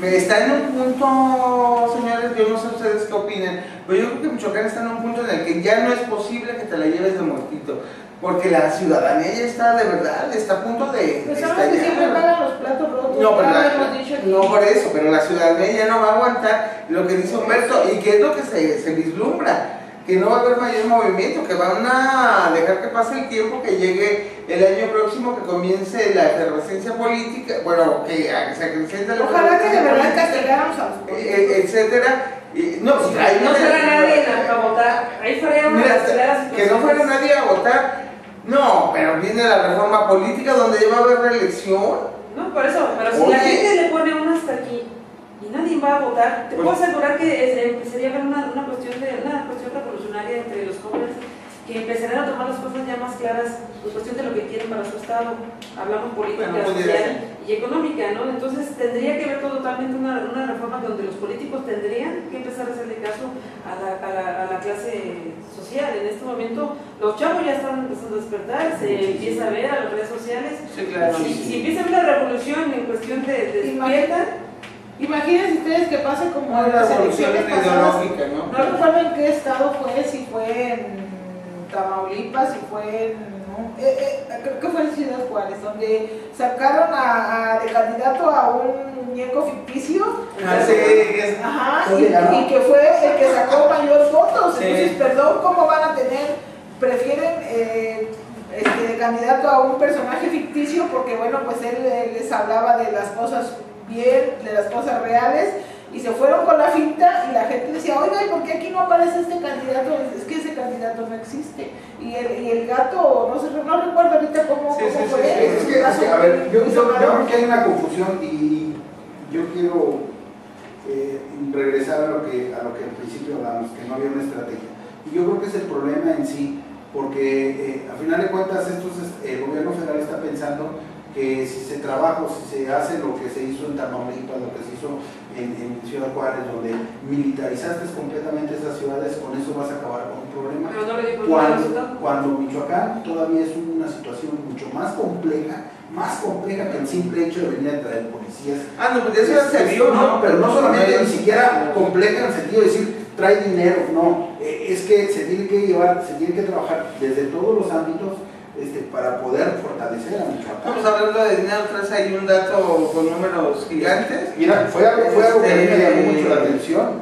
Está en un punto, señores, yo no sé ustedes qué opinan, pero yo creo que Michoacán está en un punto en el que ya no es posible que te la lleves de muertito. Porque la ciudadanía ya está de verdad, está a punto de... Pues sabemos que siempre pagan los platos rotos. No, pero no por eso, pero la ciudadanía ya no va a aguantar lo que dice Humberto, y que es lo que se vislumbra, que no va a haber mayor movimiento, que van a dejar que pase el tiempo, que llegue el año próximo, que comience la efervescencia política, bueno, que se acrecente la ojalá que de verdad política, castigáramos a los políticos. Etcétera. No fuera nadie a votar, ahí fuera una que no fuera nadie a votar. No, pero viene la reforma política donde ya va a haber reelección. No, por eso, pero si la gente le pone una hasta aquí y nadie va a votar, te puedo asegurar que empezaría a haber una cuestión revolucionaria entre los jóvenes que empezaran a tomar las cosas ya más claras en cuestión de lo que quieren para su estado. Hablamos política, Bueno, social y económica, ¿no? Entonces tendría que haber totalmente una reforma donde los políticos tendrían que empezar a hacerle caso a la clase social. En este momento los chavos ya están empezando a despertar, se empieza a ver a las redes sociales. Sí, claro. Si empieza a haber la revolución en cuestión de despierta. Imagínense ustedes que pase como Una en las revolución elecciones pasadas. ideológica, ¿no? No recuerdo en qué estado fue, si fue en Tamaulipas, si fue en... creo que fue en Ciudad Juárez, donde sacaron de candidato a un muñeco ficticio. Ajá, y que fue el que sacó mayor votos. Sí. Entonces, perdón, ¿cómo van a prefieren de candidato a un personaje ficticio? Porque bueno, pues él les hablaba de las cosas bien, de las cosas reales, y se fueron con la finta y la gente decía, oiga, ¿y por qué aquí no aparece este candidato? Es que ese candidato no existe. Y el gato, no recuerdo ahorita cómo Sí, fue. Es que, a ver, yo creo que hay una confusión y yo quiero regresar a lo que al principio hablamos, que no había una estrategia. Y yo creo que es el problema en sí, porque a final de cuentas el gobierno federal está pensando que si se trabaja o si se hace lo que se hizo en Tamaulipas, lo que se hizo en Ciudad Juárez, donde militarizaste completamente esas ciudades, con eso vas a acabar con un problema. Pero no le dijo nada. Cuando Michoacán todavía es una situación mucho más compleja que el simple hecho de venir a traer policías. No, pues eso ya se vio, ¿no? Pero no solamente ni siquiera compleja en el sentido de decir trae dinero, no, es que se tiene que trabajar desde todos los ámbitos para poder fortalecer a Michoacán. Estamos hablando de dinero, traes ahí un dato con números gigantes. Mira, fue algo que a mí me llamó mucho la atención.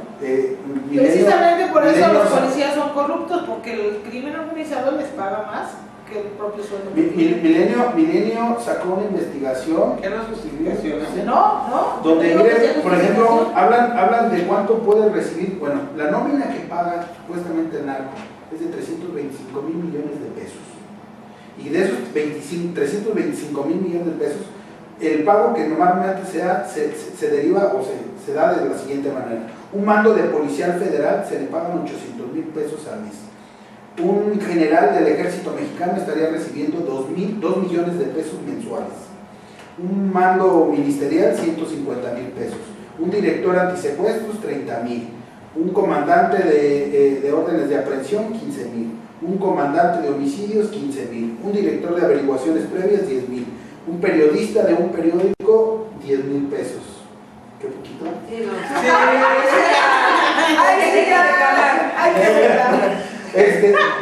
Precisamente por eso los policías son corruptos, porque el crimen organizado les paga más que el propio sueldo. Milenio sacó una investigación. ¿Qué no es justificación? No. Donde, miren, por ejemplo, hablan de cuánto puede recibir. Bueno, la nómina que paga supuestamente el narco es de 325 mil millones de pesos. Y de esos 325 mil millones de pesos, el pago que normalmente se deriva o se da de la siguiente manera. Un mando de policial federal se le pagan 800 mil pesos al mes. Un general del ejército mexicano estaría recibiendo 2 millones de pesos mensuales. Un mando ministerial, 150 mil pesos. Un director antisecuestros, 30 mil. Un comandante de órdenes de aprehensión, 15 mil. Un comandante de homicidios, 15 mil. Un director de averiguaciones previas, 10 mil. Un periodista de un periódico, 10 mil pesos. ¿Qué poquito? Sí, no.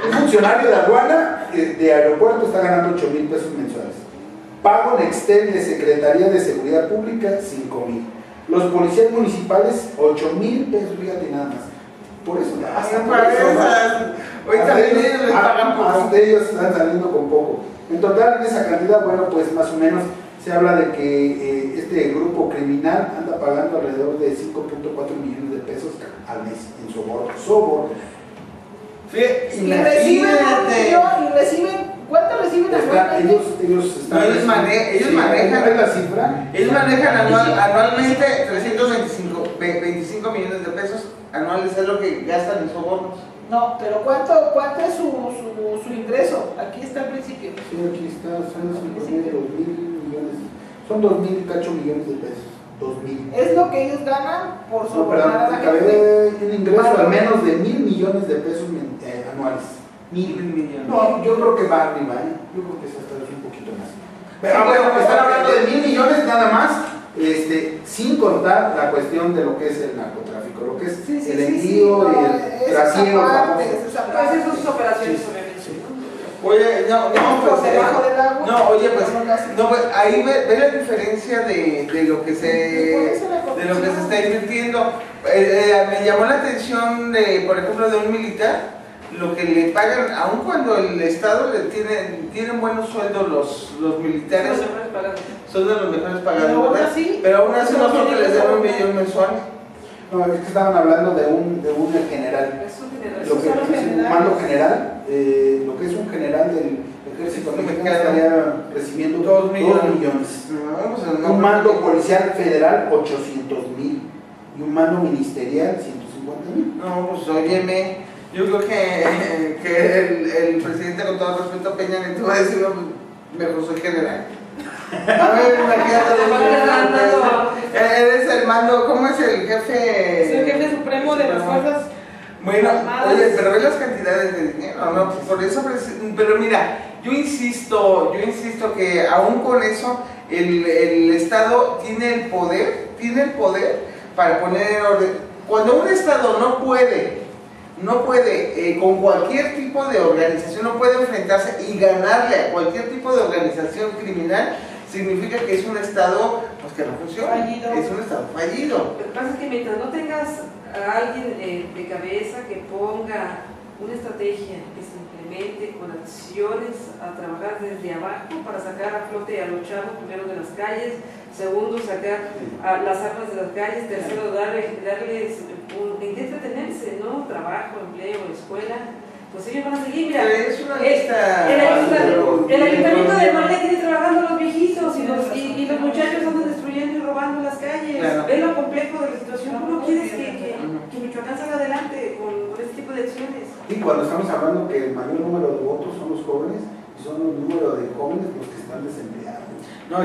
Un funcionario de aduana de aeropuerto está ganando 8 mil pesos mensuales. Pago Nextel de Secretaría de Seguridad Pública, 5 mil. Los policías municipales, 8 mil pesos, fíjate nada más. Por eso, hasta ellos están saliendo con poco. En total, en esa cantidad, bueno, pues más o menos se habla de que este grupo criminal anda pagando alrededor de 5.4 millones de pesos al mes en soborno. Y reciben, ¿cuánto reciben anualmente? Ellos manejan la cifra. Ellos manejan anualmente 325 millones de pesos anuales, es lo que gastan en sobornos. No, pero ¿cuánto es su ingreso? Aquí está al principio. Sí, aquí está, son 2.000 millones. Son 2.000 cacho millones de pesos. 2.000. Es lo que ellos ganan por sobornar a la gente. Cabe un ingreso al menos de 1.000 millones de pesos anuales. 1.000 millones. No, yo creo que va arriba, yo creo que hasta es un poquito más. Pero bueno, están hablando de 1.000 millones nada más, sin contar la cuestión de lo que es el narcotráfico, lo que es el envío y el trasiego. Pues esas sus operaciones, obviamente. Oye, por debajo del agua. Pues ahí ve la diferencia de lo que se está invirtiendo. Me llamó la atención por ejemplo, de un militar, lo que le pagan, aun cuando el Estado le tienen buenos sueldos los militares, son de los mejores pagados, ¿verdad? Pero aún así no creo que les den $1 millón mensual. No, es que estaban hablando de un general. Lo que es un mando general, lo que es un general del ejército mexicano estaría recibiendo 2 millones. Un mando policial federal, 800,000. Y un mando ministerial, 150,000. No, pues óyeme, Yo creo que el presidente, con todo respeto, Peña Nieto, va a decir, no, mejor soy general. A ver, imagínate, eres el mando, ¿cómo es el jefe? Es el jefe supremo de las fuerzas. Bueno, armadas. oye, pero ve las cantidades de dinero, ¿no? Por eso, pero mira, yo insisto que aún con eso, el Estado tiene el poder para poner en orden. Cuando un Estado no puede, con cualquier tipo de organización, no puede enfrentarse y ganarle a cualquier tipo de organización criminal, significa que es un Estado pues, que no funciona. Fallido. Es un Estado fallido. Lo que pasa es que mientras no tengas a alguien de cabeza que ponga una estrategia que se implemente con acciones a trabajar desde abajo para sacar a flote a los chavos, primero de las calles, segundo sacar a las armas de las calles, tercero darles en qué entretenerse, ¿no? Trabajo, empleo, escuela, pues ellos van a seguir. Mira, Es una lista. el ayuntamiento de Morelia tiene trabajando a los viejitos y los muchachos andan destruyendo y robando las calles. Claro. Ve lo complejo de la situación. ¿Cómo quieres que Michoacán salga adelante con este tipo de acciones? Y cuando estamos hablando que el mayor número de votos son los jóvenes, y son el número de jóvenes los que están desempleados. No,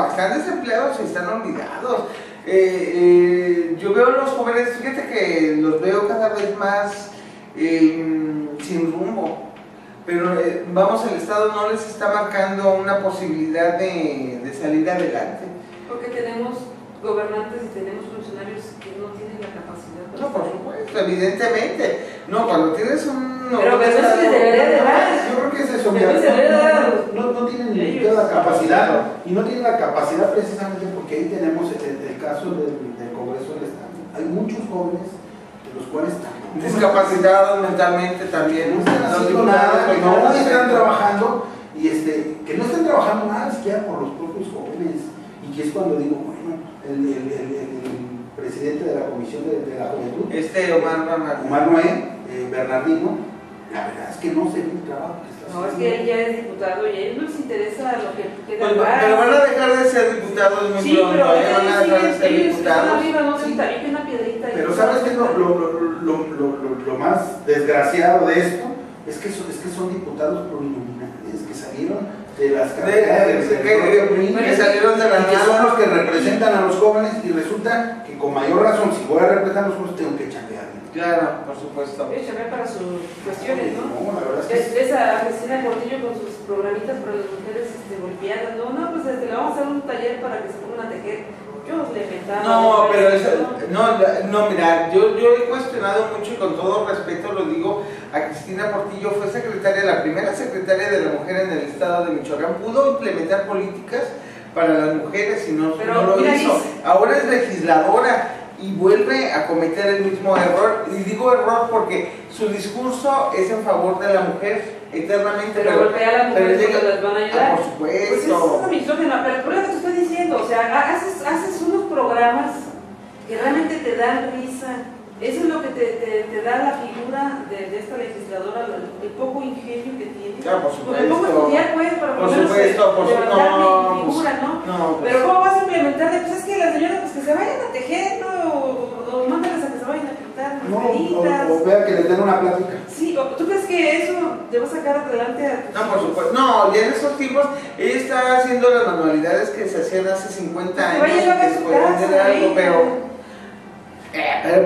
están desempleados y están olvidados. Yo veo a los jóvenes, fíjate que los veo cada vez más sin rumbo. Pero vamos, el Estado no les está marcando una posibilidad de salir adelante. Porque tenemos gobernantes y tenemos funcionarios que no tienen la capacidad. No, por supuesto, evidentemente. No, cuando tienes un... Pero que no se les debería de dar. Yo creo que es eso, Pero mira, se debe dar. no tienen ni Ellos. siquiera la capacidad, y no tienen la capacidad precisamente porque ahí tenemos el caso del Congreso del Estado. Hay muchos jóvenes de los cuales están Discapacitados mentalmente también. no están haciendo nada, que no están trabajando, y que no están trabajando nada siquiera por los propios jóvenes, y que es cuando digo, bueno, el presidente de la Comisión de la Juventud, Omar Noé, Bernardino, la verdad es que no se ve el trabajo que está haciendo. No, es que él ya es diputado y a ellos no les interesa lo que queda. Pero van a dejar de ser diputados muy Sí, pronto, pero van a dejar de ser ellos están diputados. arriba, no se tabique una piedrita. Pero ¿sabes qué? Lo más desgraciado de esto es que son diputados plurinominales que salieron de las carreras que salieron de la y que son nada. los que representan a los jóvenes, y resulta que con mayor razón, si voy a representar a los jóvenes, tengo que chambear. Claro, por supuesto. Ellos chambean para sus cuestiones, ¿no? No, la verdad es que Ves a Cristina Portillo con sus programitas para las mujeres golpeadas. No, pues le vamos a hacer un taller para que se pongan a tejer. Yo le inventaba. No, pero no, mira, yo he cuestionado mucho, y con todo respeto lo digo, a Cristina Portillo. Fue la primera secretaria de la mujer en el estado de Michoacán. Pudo implementar políticas para las mujeres y no lo mira, hizo. Ahora es legisladora y vuelve a cometer el mismo error. Y digo error porque su discurso es en favor de la mujer eternamente. Pero golpea a las mujeres cuando las van a ayudar. Por Pues eso es supuesto. una misógina, pero por eso te estoy diciendo, o sea, haces unos programas que realmente te dan risa. Eso es lo que te da la figura de esta legisladora, el poco ingenio que tiene. Ya, por Con el poco supuesto. estudiar, pues, para Por lo menos supuesto, levantar no, mi figura, ¿no? No, pues, Pero ¿cómo vas a implementar? Pues es que las señoras pues que se vayan a tejer, ¿no? O mándalas a que se vayan a pintar peditas. o vea que les den una plática. Sí, ¿tú crees que eso te va a sacar adelante a tus no, por supuesto. No, ya en esos tiempos ella está haciendo las manualidades que se hacían hace 50 años. Vaya, yo que a se su podían casa, hacer algo, ahí, pero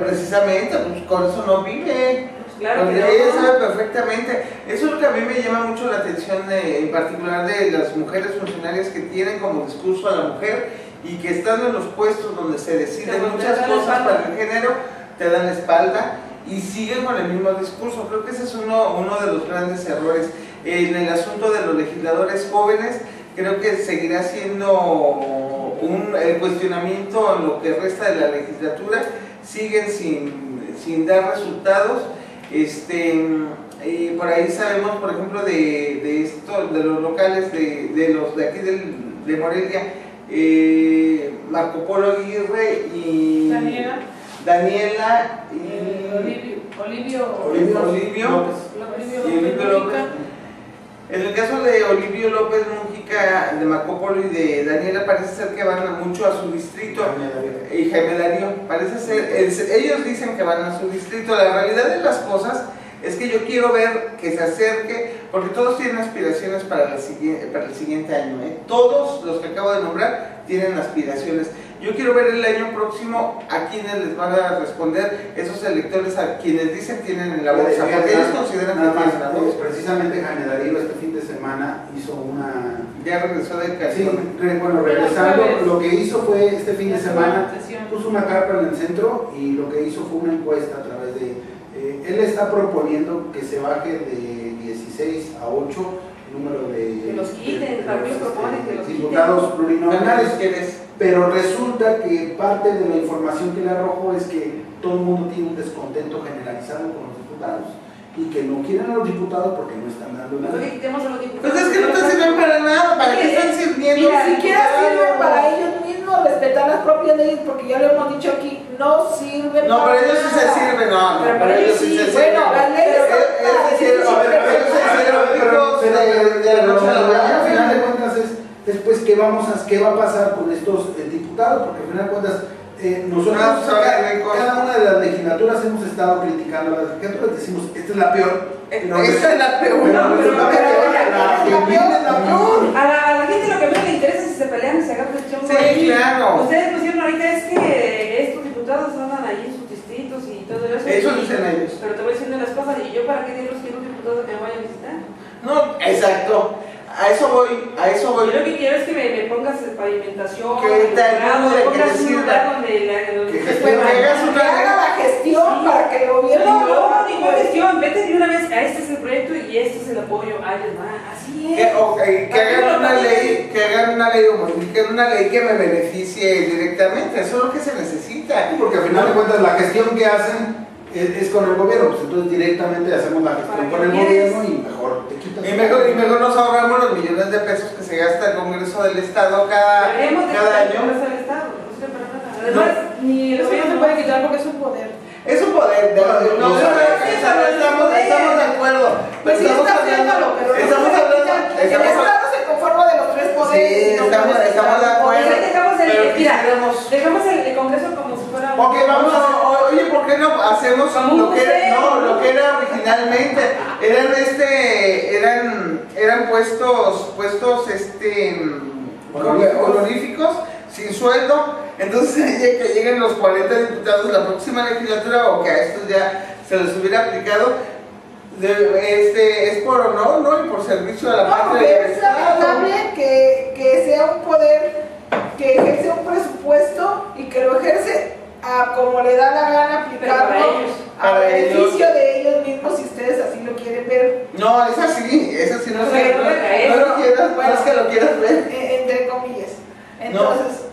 precisamente pues, con eso no vive. Claro Porque que no. ella sabe perfectamente. Eso es lo que a mí me llama mucho la atención, en particular de las mujeres funcionarias que tienen como discurso a la mujer y que están en los puestos donde se deciden Te muchas dan la cosas espalda. para el género, te dan la espalda y siguen con el mismo discurso. Creo que ese es uno de los grandes errores. En el asunto de los legisladores jóvenes, creo que seguirá siendo el cuestionamiento en lo que resta de la legislatura. Siguen sin dar resultados. Por ahí sabemos, por ejemplo, de los locales de los de aquí de Morelia, Marco Polo Aguirre y Daniela y Olivio López. En el caso de Olivio López Mújica, de Marco Polo y de Daniela, parece ser que van mucho a su distrito. Y Jaime Darío, parece ser, ellos dicen que van a su distrito. La realidad de las cosas es que yo quiero ver que se acerque, porque todos tienen aspiraciones para el siguiente año, ¿eh? Todos los que acabo de nombrar tienen aspiraciones. Yo quiero ver el año próximo a quienes les van a responder esos electores, a quienes dicen tienen en la bolsa, porque ellos consideran que tienen la bolsa. Precisamente Jaime Darío este fin de semana hizo una... Ya regresó de Cali. Sí, bueno, regresando, lo que hizo fue este fin de semana, puso una carpa en el centro y lo que hizo fue una encuesta a través de... él está proponiendo que se baje de 16 a 8 el número de... Que los quiten, el partido propone que los diputados quiten. plurinominales, pero resulta que parte de la información que le arrojó es que todo el mundo tiene un descontento generalizado con los diputados y que no quieren a los diputados porque no están dando nada. Nosotros quitemos a los diputados. Pues es que no te sirven para nada, ¿para qué están sirviendo? Ni siquiera sirven para ellos mismos respetar las propias leyes, porque ya lo hemos dicho aquí, no sirven No, para pero ellos sí se nada. sirven, no, Pero para ellos sí se sirven. Bueno, las leyes son para al final de cuentas es pues qué va a pasar con estos diputados, porque al final de cuentas nosotros cada una de las legislaturas hemos estado criticando a las legislaturas, decimos esta es la peor. Esa es la peor. A la gente lo que menos le interesa es si se pelean y se agarran el chongo. Sí, claro. Ustedes pusieron ahorita es que estos diputados andan ahí en sus distritos y todo eso. Eso dicen ellos. Pero te voy diciendo las cosas, ¿y yo para qué diablos quiero un diputado que me vaya a visitar? No, exacto. A eso voy. Yo lo que quiero es que me pongas pavimentación, Que te ayude, me que pongas te un sirva. lugar donde que hagas que una haga la gestión para que el gobierno no, ninguna gestión, vete de una vez, a este es el proyecto y este es el apoyo, ay, así es. que hagan una ley o modifiquen una ley que me beneficie directamente, eso es lo que se necesita. Porque al final de cuentas la gestión que hacen es con el gobierno, pues entonces directamente hacemos la gestión con el gobierno y mejor te quitas. Y mejor nos ahorramos los millones de pesos que se gasta el Congreso del Estado cada año. Además, ni el eso no se gobierno puede quitar porque es un poder. Es un poder, estamos de acuerdo. Pues sí, está haciéndolo, pero el Estado se conforma de los tres poderes. Sí, estamos de acuerdo. Dejamos el Congreso como si fuera un... Ok, oye, ¿por qué no hacemos lo que era originalmente? Eran puestos honoríficos, sin sueldo. Entonces, que lleguen los 40 diputados la próxima legislatura o que a estos ya se les hubiera aplicado, es por honor, ¿no? Y por servicio a la patria. Es lamentable que sea un poder que ejerce un presupuesto y que lo ejerce a como le da la gana aplicarlo a beneficio de ellos mismos, si ustedes así lo quieren ver. No, es así no No, sé. no No lo quieras, no es que lo quieras ver. Entre comillas. Entonces,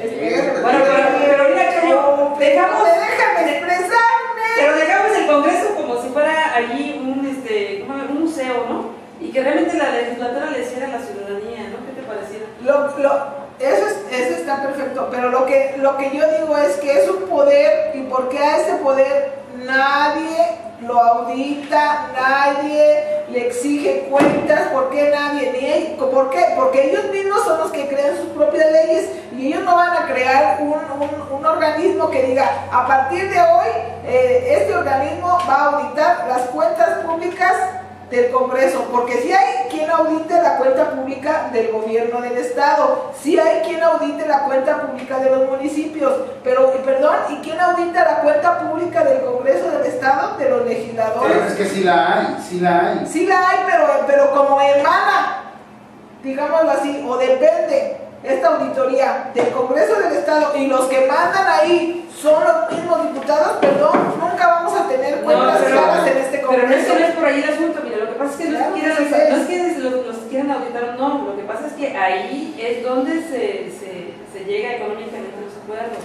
pero mira, Chayo, déjame expresarme. Pero dejamos el Congreso como si fuera allí un museo, ¿no? Y que realmente la legislatura le hiciera a la ciudadanía, ¿no? ¿Qué te pareciera? Eso está perfecto, pero lo que yo digo es que es un poder, y porque a ese poder nadie lo audita, nadie le exige cuentas. ¿Por qué nadie? ¿Por qué? Porque ellos mismos son los que crean sus propias leyes y ellos no van a crear un organismo que diga, a partir de hoy este organismo va a auditar las cuentas públicas del Congreso, porque si hay quien audite la cuenta pública del gobierno del Estado, si hay quien audite la cuenta pública de los municipios, y quien audita la cuenta pública del Congreso del Estado, de los legisladores. Pero es que sí la hay. Sí la hay, pero como emana, digámoslo así, o depende esta auditoría del Congreso del Estado y los que mandan ahí son los mismos diputados, perdón, nunca vamos a tener cuentas claras en este Congreso. Pero no es por ahí el asunto, mira, lo que pasa es que no es que los quieran auditar, no, lo que pasa es que ahí es donde se llega económicamente a los acuerdos.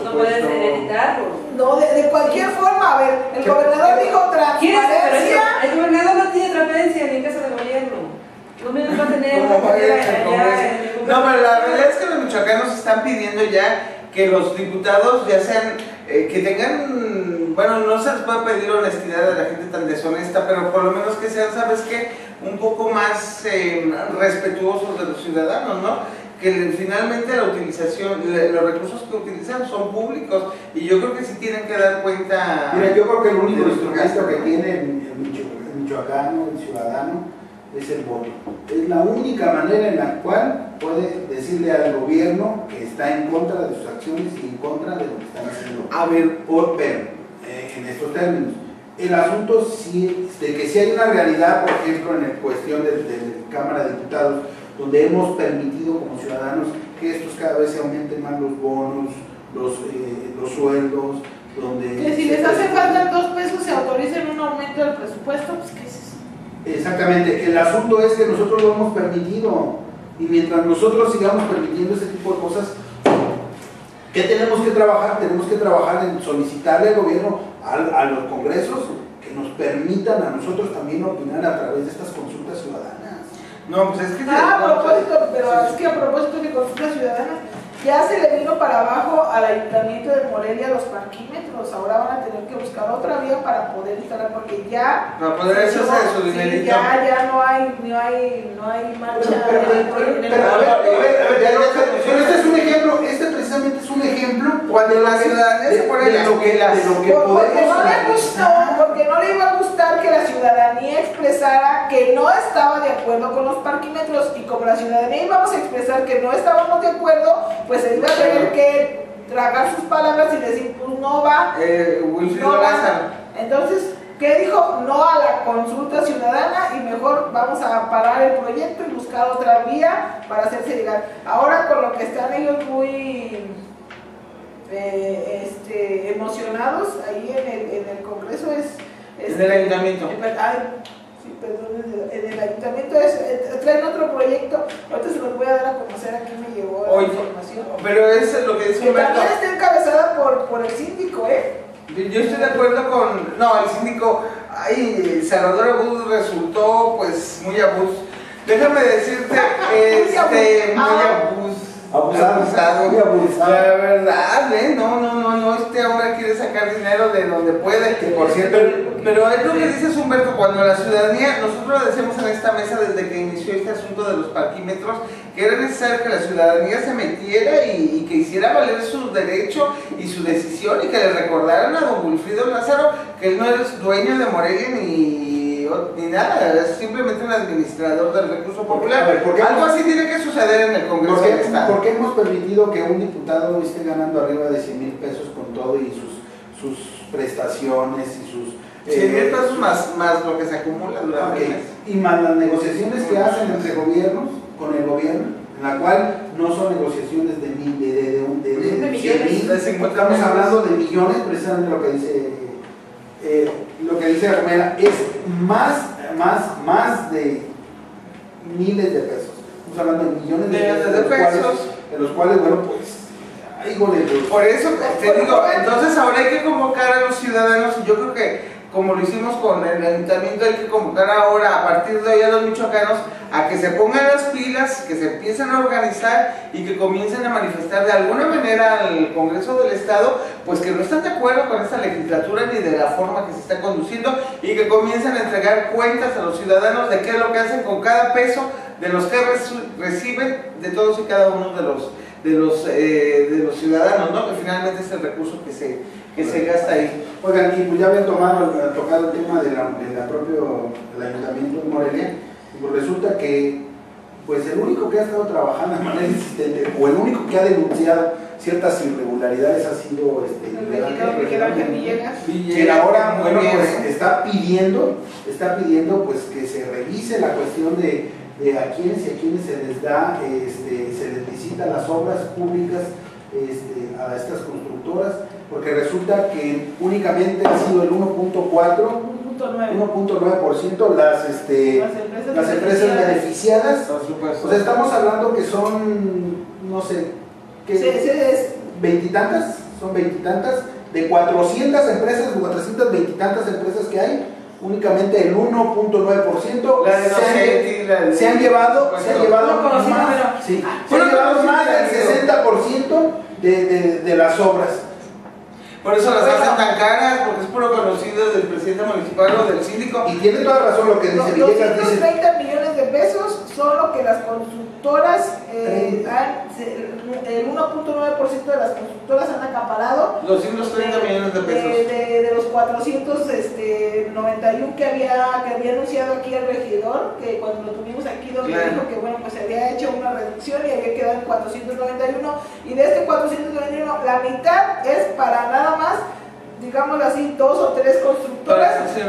No puedes editarlo. No, de cualquier forma, a ver, el gobernador dijo transparencia. El gobernador no tiene transparencia ni en casa de gobierno. No me va a tener No, pero la verdad es que los michoacanos están pidiendo ya que los diputados ya sean, que tengan, bueno, no se les puede pedir honestidad a la gente tan deshonesta, pero por lo menos que sean, ¿sabes qué? Un poco más respetuosos de los ciudadanos, ¿no? que finalmente la utilización, los recursos que utilizan son públicos y yo creo que sí tienen que dar cuenta. Mira, yo creo que el único de instrumento que tiene el michoacano, el ciudadano, es el voto. Es la única manera en la cual puede decirle al gobierno que está en contra de sus acciones y en contra de lo que están haciendo. A ver, Pero, en estos términos, el asunto sí, de que si hay una realidad, por ejemplo, en la cuestión de Cámara de Diputados, donde hemos permitido como ciudadanos que estos cada vez se aumenten más los bonos, los sueldos, donde... Que si les hace falta 2 pesos se autoricen un aumento del presupuesto, pues ¿qué es eso? Exactamente, el asunto es que nosotros lo hemos permitido y mientras nosotros sigamos permitiendo ese tipo de cosas, ¿qué tenemos que trabajar? Tenemos que trabajar en solicitarle al gobierno, a los congresos, que nos permitan a nosotros también opinar a través de estas consultas ciudadanas. no, pues es que... A propósito, pero es que a propósito de consultas ciudadanas, ya se le vino para abajo al Ayuntamiento de Morelia los parquímetros, ahora van a tener que buscar otra vía para poder instalar, porque ya... Para poder hacerse de su dinerito. Sí, ya no hay marcha. Pero este es un ejemplo, este precisamente es un ejemplo Cuando la ciudadanía se pone las pilas. porque no le gustó, porque no le iba a gustar que la ciudadanía expresara que no estaba de acuerdo con los parquímetros, y como la ciudadanía íbamos a expresar que no estábamos de acuerdo, pues se iba a tener que tragar sus palabras y decir, pues no va. Wilfrido no va. Lázaro. Entonces, ¿qué dijo? No a la consulta ciudadana y mejor vamos a parar el proyecto y buscar otra vía para hacerse llegar. Ahora con lo que están ellos muy emocionados ahí en el Congreso es En el ayuntamiento. En el ayuntamiento traen otro proyecto, ahorita se los voy a dar a conocer, aquí me llegó la información. Pero es lo que dice Que Humberto. también está encabezada por el síndico, Yo estoy de acuerdo con... No, el síndico... Ay, Salvador Abud resultó pues muy abus. Déjame decirte, muy abusado. Muy abusado. La verdad, no, este hombre quiere sacar dinero de donde puede. Que por cierto... Pero es lo que dices, Humberto, cuando la ciudadanía, nosotros lo decíamos en esta mesa desde que inició este asunto de los parquímetros, que era necesario que la ciudadanía se metiera y que hiciera valer su derecho y su decisión, y que le recordaran a don Wilfrido Lázaro que él no es dueño de Morelia ni nada, es simplemente un administrador del recurso popular. A ver, ¿por qué algo hemos- así tiene que suceder en el Congreso del Estado. ¿Por qué hemos permitido que un diputado esté ganando arriba de 100,000 pesos con todo y sus prestaciones y sus... 100,000 pesos más lo que se acumula durante el mes. Y más las negociaciones que hacen entre gobiernos, con el gobierno, en la cual no son negociaciones de millones, 100,000, de 50 estamos millones. hablando de millones, precisamente lo que dice Romera, es más de miles de pesos. Estamos hablando de millones de pesos, de los cuales, bueno, pues, ay, Por eso te digo, entonces ahora hay que convocar a los ciudadanos, y yo creo que como lo hicimos con el ayuntamiento, hay que convocar ahora, a partir de hoy, a los michoacanos a que se pongan las pilas, que se empiecen a organizar y que comiencen a manifestar de alguna manera al Congreso del Estado, pues que no están de acuerdo con esta legislatura ni de la forma que se está conduciendo, y que comiencen a entregar cuentas a los ciudadanos de qué es lo que hacen con cada peso de los que reciben de todos y cada uno de los ciudadanos, ¿no? Que finalmente es el recurso que se gasta ahí. Oigan, y pues ya habían tocado el tema del Ayuntamiento de Morelia, y pues resulta que pues el único que ha estado trabajando de manera insistente, o el único que ha denunciado ciertas irregularidades ha sido Miguel Ángel Villegas. que ahora, bueno, pues está pidiendo pues que se revise la cuestión de a quienes y a quienes se les da, se les licita las obras públicas a estas constructoras, porque resulta que únicamente ha sido el 1.9% las empresas beneficiadas. Por supuesto. O sea, estamos hablando que son, no sé, veintitantas, de 400 empresas, 420 empresas que hay, únicamente el 1.9% se han llevado más del 60% de las obras. Por eso las hacen tan caras, porque es puro conocido del presidente municipal o del síndico. Y tiene toda razón lo que dice Los Villegas. 230 millones de pesos son lo que las constructoras, el 1.9% de las constructoras han acaparado 230 millones de pesos. de los 491 que había anunciado aquí el regidor, que cuando lo tuvimos aquí, donde dijo que bueno, pues se había hecho una reducción y había quedado en 491, y de este 491 la mitad es para nada más, digámoslo así, 2 o 3 constructoras, y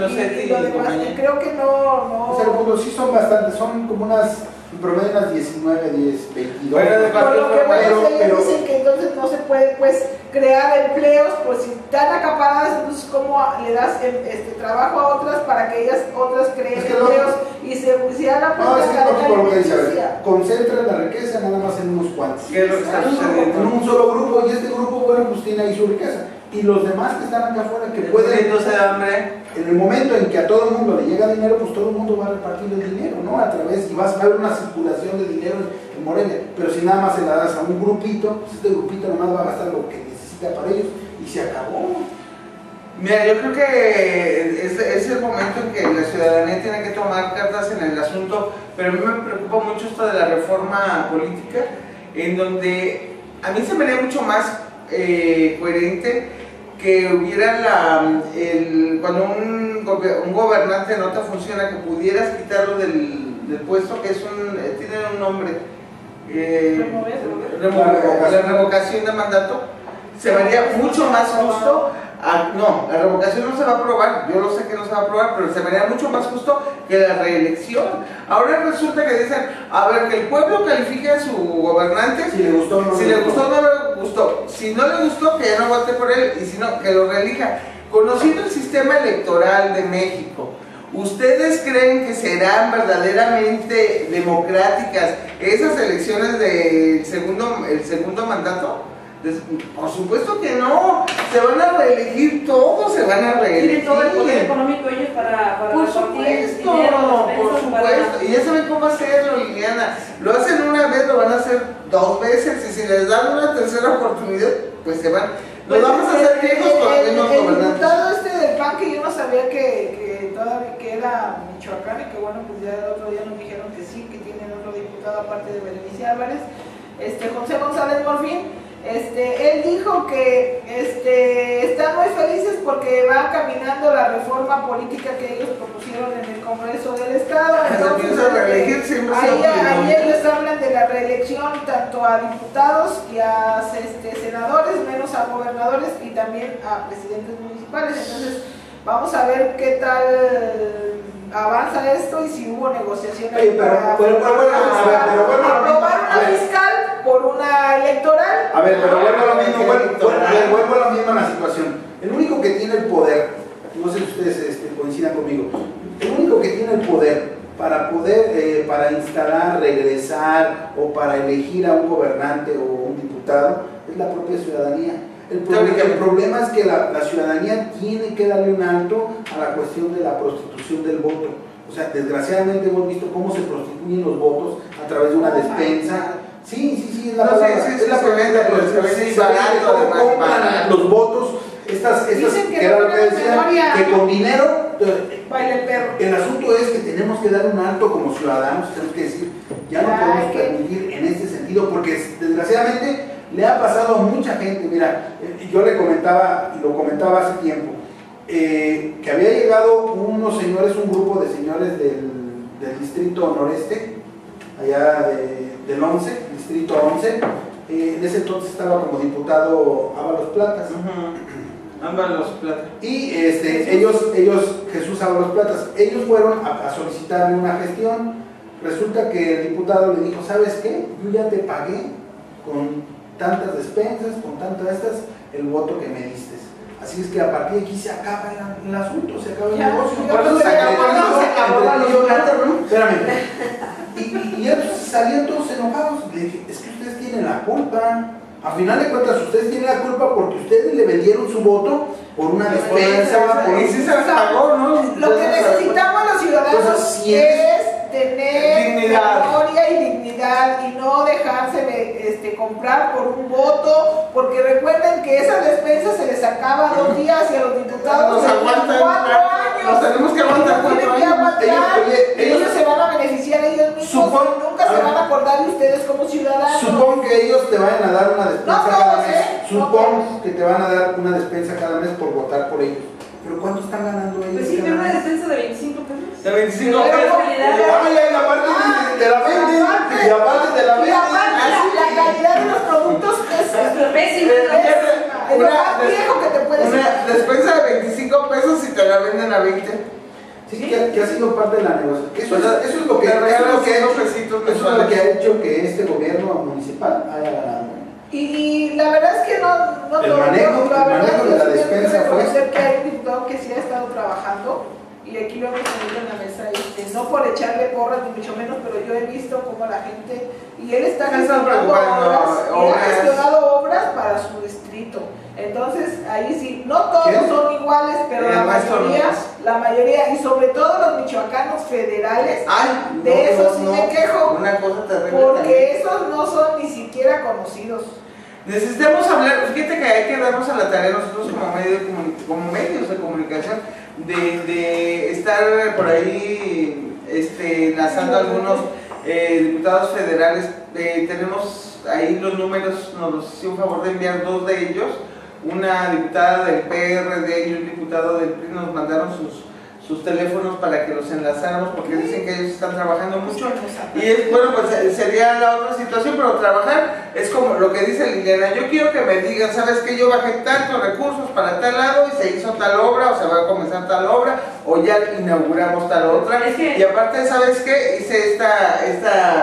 lo demás, y creo que no. O sea, pues, sí son bastantes, son como unas, en promedio unas 19, 10, 22. Por lo que ellos dicen que entonces no se puede pues crear empleos, pues si están acaparadas, entonces cómo le das trabajo a otras para que ellas otras creen empleos y se hagan pues no, es lógico lo que dice, a ver, concentran la riqueza nada más en unos cuantos. ¿Qué es lo que está sucediendo? En un solo grupo, y este grupo, bueno, pues tiene ahí su riqueza. Y los demás que están acá afuera, que pueden, en el momento en que a todo el mundo le llega dinero, pues todo el mundo va a repartir el dinero, ¿no? A través, y vas a ver una circulación de dinero en Morelia. Pero si nada más se la das a un grupito, pues este grupito nomás va a gastar lo que necesita para ellos, y se acabó. Mira, yo creo que es el momento en que la ciudadanía tiene que tomar cartas en el asunto, pero a mí me preocupa mucho esto de la reforma política, en donde a mí se me haría mucho más coherente que hubiera cuando un gobernante no te funciona, que pudieras quitarlo del puesto, que tiene un nombre, la revocación de mandato. Se me haría mucho más justo. No, la revocación no se va a aprobar, yo lo sé que no se va a aprobar, pero se me haría mucho más justo que la reelección. Ahora resulta que dicen, a ver, que el pueblo califique a su gobernante, si le gustó o no, si le gustó o no le gustó, si no le gustó, que ya no vote por él, y si no, que lo reelija. Conociendo el sistema electoral de México, ¿ustedes creen que serán verdaderamente democráticas esas elecciones del segundo mandato? Por supuesto que no, se van a reelegir todos, se van a reelegir. Tienen todo el poder económico ellos para por supuesto, y ya saben cómo hacerlo, Liliana. Lo hacen una vez, lo van a hacer 2 veces, y si les dan una tercera oportunidad, pues se van. Nos vamos a hacer viejos con los mismos gobernantes. El gobernantes. diputado del PAN, que yo no sabía que todavía que era Michoacán, y que bueno, pues ya el otro día nos dijeron que sí, que tienen otro diputado aparte de Berenice Álvarez, José González Morfín. Él dijo que están muy felices porque va caminando la reforma política que ellos propusieron en el Congreso del Estado. Entonces, ahí ellos hablan de la reelección tanto a diputados y a senadores, menos a gobernadores y también a presidentes municipales. Entonces, vamos a ver qué tal avanza esto y si hubo negociaciones para aprobar una fiscal por una electoral. A ver, pero vuelvo a lo mismo, vuelvo a la misma situación. El único que tiene el poder, no sé si ustedes coincidan conmigo, el único que tiene el poder para instalar, regresar o para elegir a un gobernante o un diputado es la propia ciudadanía. El problema es que la ciudadanía tiene que darle un alto a la cuestión de la prostitución del voto. O sea, desgraciadamente hemos visto cómo se prostituyen los votos a través de una despensa. Sí, es la palabra. Es la preventa, cómo compran los votos. Que con dinero baila el perro. El asunto es que tenemos que dar un alto como ciudadanos, tenemos que decir, ya no podemos permitir en este sentido, porque desgraciadamente le ha pasado a mucha gente. Mira, yo le comentaba, y lo comentaba hace tiempo, que había llegado un grupo de señores del distrito noreste, allá del 11, distrito 11, en ese entonces estaba como diputado Ábalos Platas. Ábalos Platas. Y Jesús Ábalos Platas, ellos fueron a solicitar una gestión. Resulta que el diputado le dijo, ¿sabes qué? Yo ya te pagué con tantas despensas, con tantas el voto que me diste. Así es que a partir de aquí se acaba el asunto, se acaba el negocio. Espérame. Y ellos salían todos enojados. Le dije, es que ustedes tienen la culpa. A final de cuentas, ustedes tienen la culpa porque ustedes le vendieron su voto por una despensa. Y sí se les pagó, ¿no? Lo que necesitamos los ciudadanos es tener memoria y dignidad y no dejarse comprar por un voto, porque recuerden que esa despensa se les acaba 2 días y a los diputados 4 años. Nos tenemos que aguantar 4 tienen que años. aguantar, Ellos se van a beneficiar ellos mismos, nunca se van a acordar de ustedes como ciudadanos. Supón que ellos te vayan a dar una despensa No cada todos, mes. ¿eh? Supón que te van a dar una despensa cada mes por votar por ellos. Pero ¿cuánto están ganando ellos? Pues sí, cada pero una mes? despensa de 25 pesos. De 25 Pero pesos. calidad. Ay, ay, aparte te la venden. Y aparte te la Y venden. aparte, la calidad de los productos es Pésimo. es lo más viejo que te puedes Una despensa de 25 pesos y te la venden a 20. Sí, que ha sido parte de la negociación. Eso es lo que, Te regalan eso es lo que ha 5 hecho, pesitos eso es lo mensuales. que ha hecho que este gobierno municipal haya ganado. Y la verdad es que no El todo, manejo la verdad de yo la sí tengo que despensa fue- reconocer que hay un diputado que sí ha estado trabajando y aquí lo hemos tenido en la mesa, no por echarle porras ni mucho menos, pero yo he visto cómo la gente, y él está Están gestionando preocupando obras, y ha obras. gestionado obras para su distrito. Entonces, ahí sí, no todos ¿Quién? son iguales, pero El maestro López. la mayoría, y sobre todo los michoacanos federales, Ay, de eso sí me quejo, Una cosa terrible. también. porque esos no son ni siquiera conocidos. Necesitamos hablar, fíjate que hay que darnos a la tarea nosotros como medios de comunicación de estar por ahí enlazando a algunos diputados federales. Tenemos ahí los números, nos hizo un favor de enviar 2 de ellos, una diputada del PRD y un diputado del PRI, nos mandaron sus teléfonos para que los enlazáramos porque dicen que ellos están trabajando mucho. Y es bueno, pues sería la otra situación, pero trabajar es como lo que dice Liliana. Yo quiero que me digan, ¿sabes qué? Yo bajé tantos recursos para tal lado y se hizo tal obra, o se va a comenzar tal obra, o ya inauguramos tal otra. Es que- Y aparte, ¿sabes qué?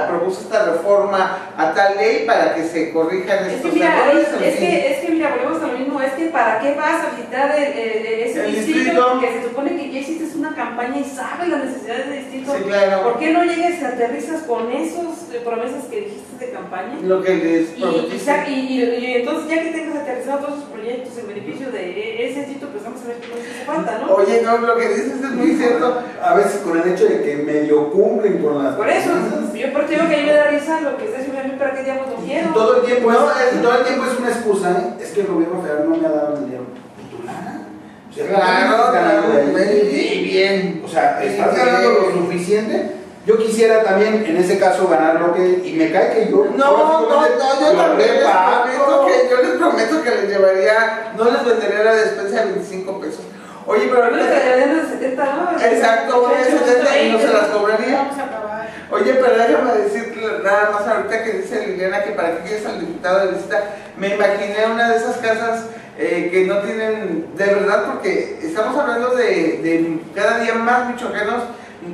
Propuse esta reforma a tal ley para que se corrijan Es que estos mira, errores. en fin. es que mira, volvemos a lo mismo, es que ¿para qué vas a visitar ese El distrito? distrito. Porque se supone que ya hiciste una campaña y sabes las necesidades del distrito. Sí, claro. ¿Por qué no llegues y aterrizas con esos promesas que dijiste de campaña? Lo que les Y prometiste. entonces ya que tengas aterrizado todos esos proyectos en beneficio de ese distrito, pues vamos a ver qué nos hace falta, ¿no? Oye, no, lo que dices es muy cierto. A veces con el hecho de que medio cumplen con las... Por eso, yo por eso digo que a mí me da risa lo que está diciendo a mí, ¿para qué diablos lo Y quiero? todo el tiempo, No, todo el tiempo es una excusa, ¿eh? Es que el gobierno federal no me ha dado el dinero. ¿Y tu lana? O sea, Claro, ganando y bien. O sea, ¿estás ganando lo suficiente? Yo quisiera también, en ese caso, ganar lo que... Y me cae que yo... No, yo lo también reparto. les prometo que les llevaría, no les vendería la despensa de 25 pesos. Oye, pero Bueno, que ahorita... deberían de 70, ¿no? Exacto, una de 70 y no se las cobraría. Vamos a acabar. Oye, pero déjame decir nada más ahorita que dice Liliana que para qué quieres al diputado de visita. Me imaginé una de esas casas que no tienen, de verdad, porque estamos hablando de cada día más michoacanos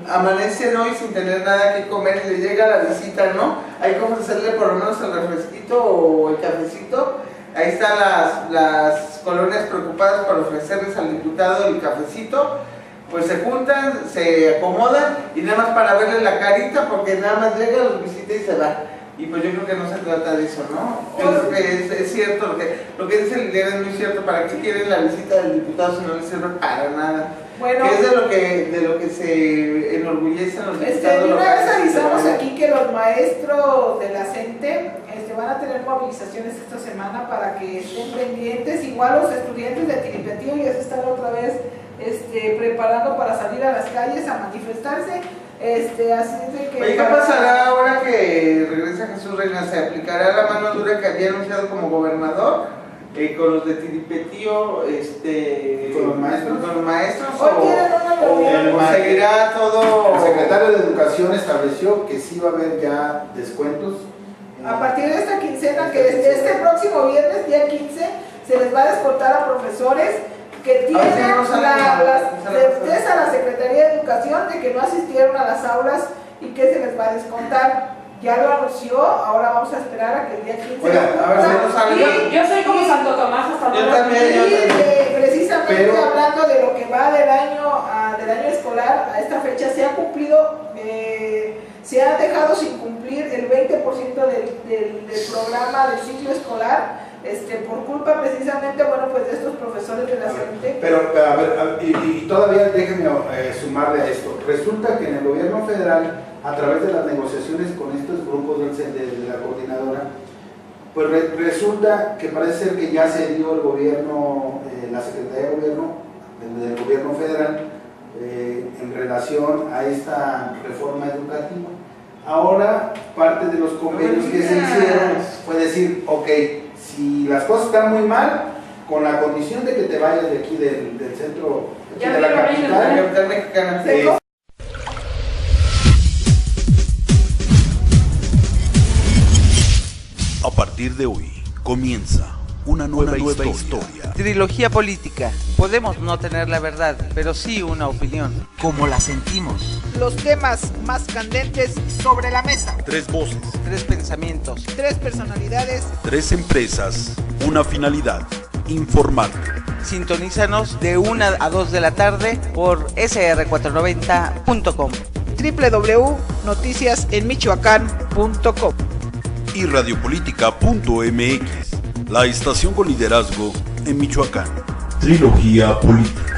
amanecen hoy sin tener nada que comer y le llega la visita, ¿no? Hay que ofrecerle por lo menos el refresquito o el cafecito. Ahí están las colonias preocupadas por ofrecerles al diputado el cafecito. Pues se juntan, se acomodan y nada más para verle la carita, porque nada más llega, los visita y se va. Y pues yo creo que no se trata de eso, ¿no? Yo creo que es cierto, lo que dice Liliana es muy cierto. ¿Para qué quieren la visita del diputado si no les sirve para nada? Bueno, Que es de lo que se enorgullecen los diputados de una vez locales. avisamos aquí que los maestros de la CENTE van a tener movilizaciones esta semana para que estén pendientes. Igual los estudiantes de Tiripetío ya se están otra vez preparando para salir a las calles a manifestarse. Así de que... Oye, ¿qué pasará ahora que regresa Jesús Reina? ¿Se aplicará la mano dura que había anunciado como gobernador? Con los de Tiripetío, ¿Con los maestros? ¿Con los maestros? Hoy tienen una reunión. ¿O seguirá todo? El secretario de Educación estableció que sí va a haber ya descuentos. A partir de esta quincena, que desde este próximo viernes, día 15, se les va a descontar a profesores que tienen sí, no sale, la no certeza a la Secretaría de Educación de que no asistieron a las aulas y que se les va a descontar. Ya lo anunció, ahora vamos a esperar a que el día 15 Oiga, a ver si no sale. Yo soy como Santo Tomás hasta Yo ahora. también. Y precisamente Pero- hablando de lo que va del año escolar, a esta fecha se ha cumplido, se ha dejado sin cumplir el 20% del programa del ciclo escolar, por culpa precisamente, bueno, pues de estos profesores de la CENTE. Pero, a ver, y todavía déjenme sumarle a esto. Resulta que en el gobierno federal, a través de las negociaciones con estos grupos de la coordinadora, pues resulta que parece ser que ya se dio el gobierno, la Secretaría de Gobierno, del gobierno federal, en relación a esta reforma educativa. Ahora, parte de los convenios que se hicieron fue decir, ok, si las cosas están muy mal, con la condición de que te vayas de aquí del centro, aquí de la capital mexicana. A partir de hoy comienza una nueva historia. Trilogía política. Podemos no tener la verdad, pero sí una opinión. Como la sentimos. Los temas más candentes sobre la mesa. 3 voces, 3 pensamientos. 3 personalidades. 3 empresas, una finalidad: informarte. Sintonízanos de 1 a 2 de la tarde por sr490.com. www.noticiasenmichoacán.com Y radiopolítica.mx, la estación con liderazgo en Michoacán. Trilogía política.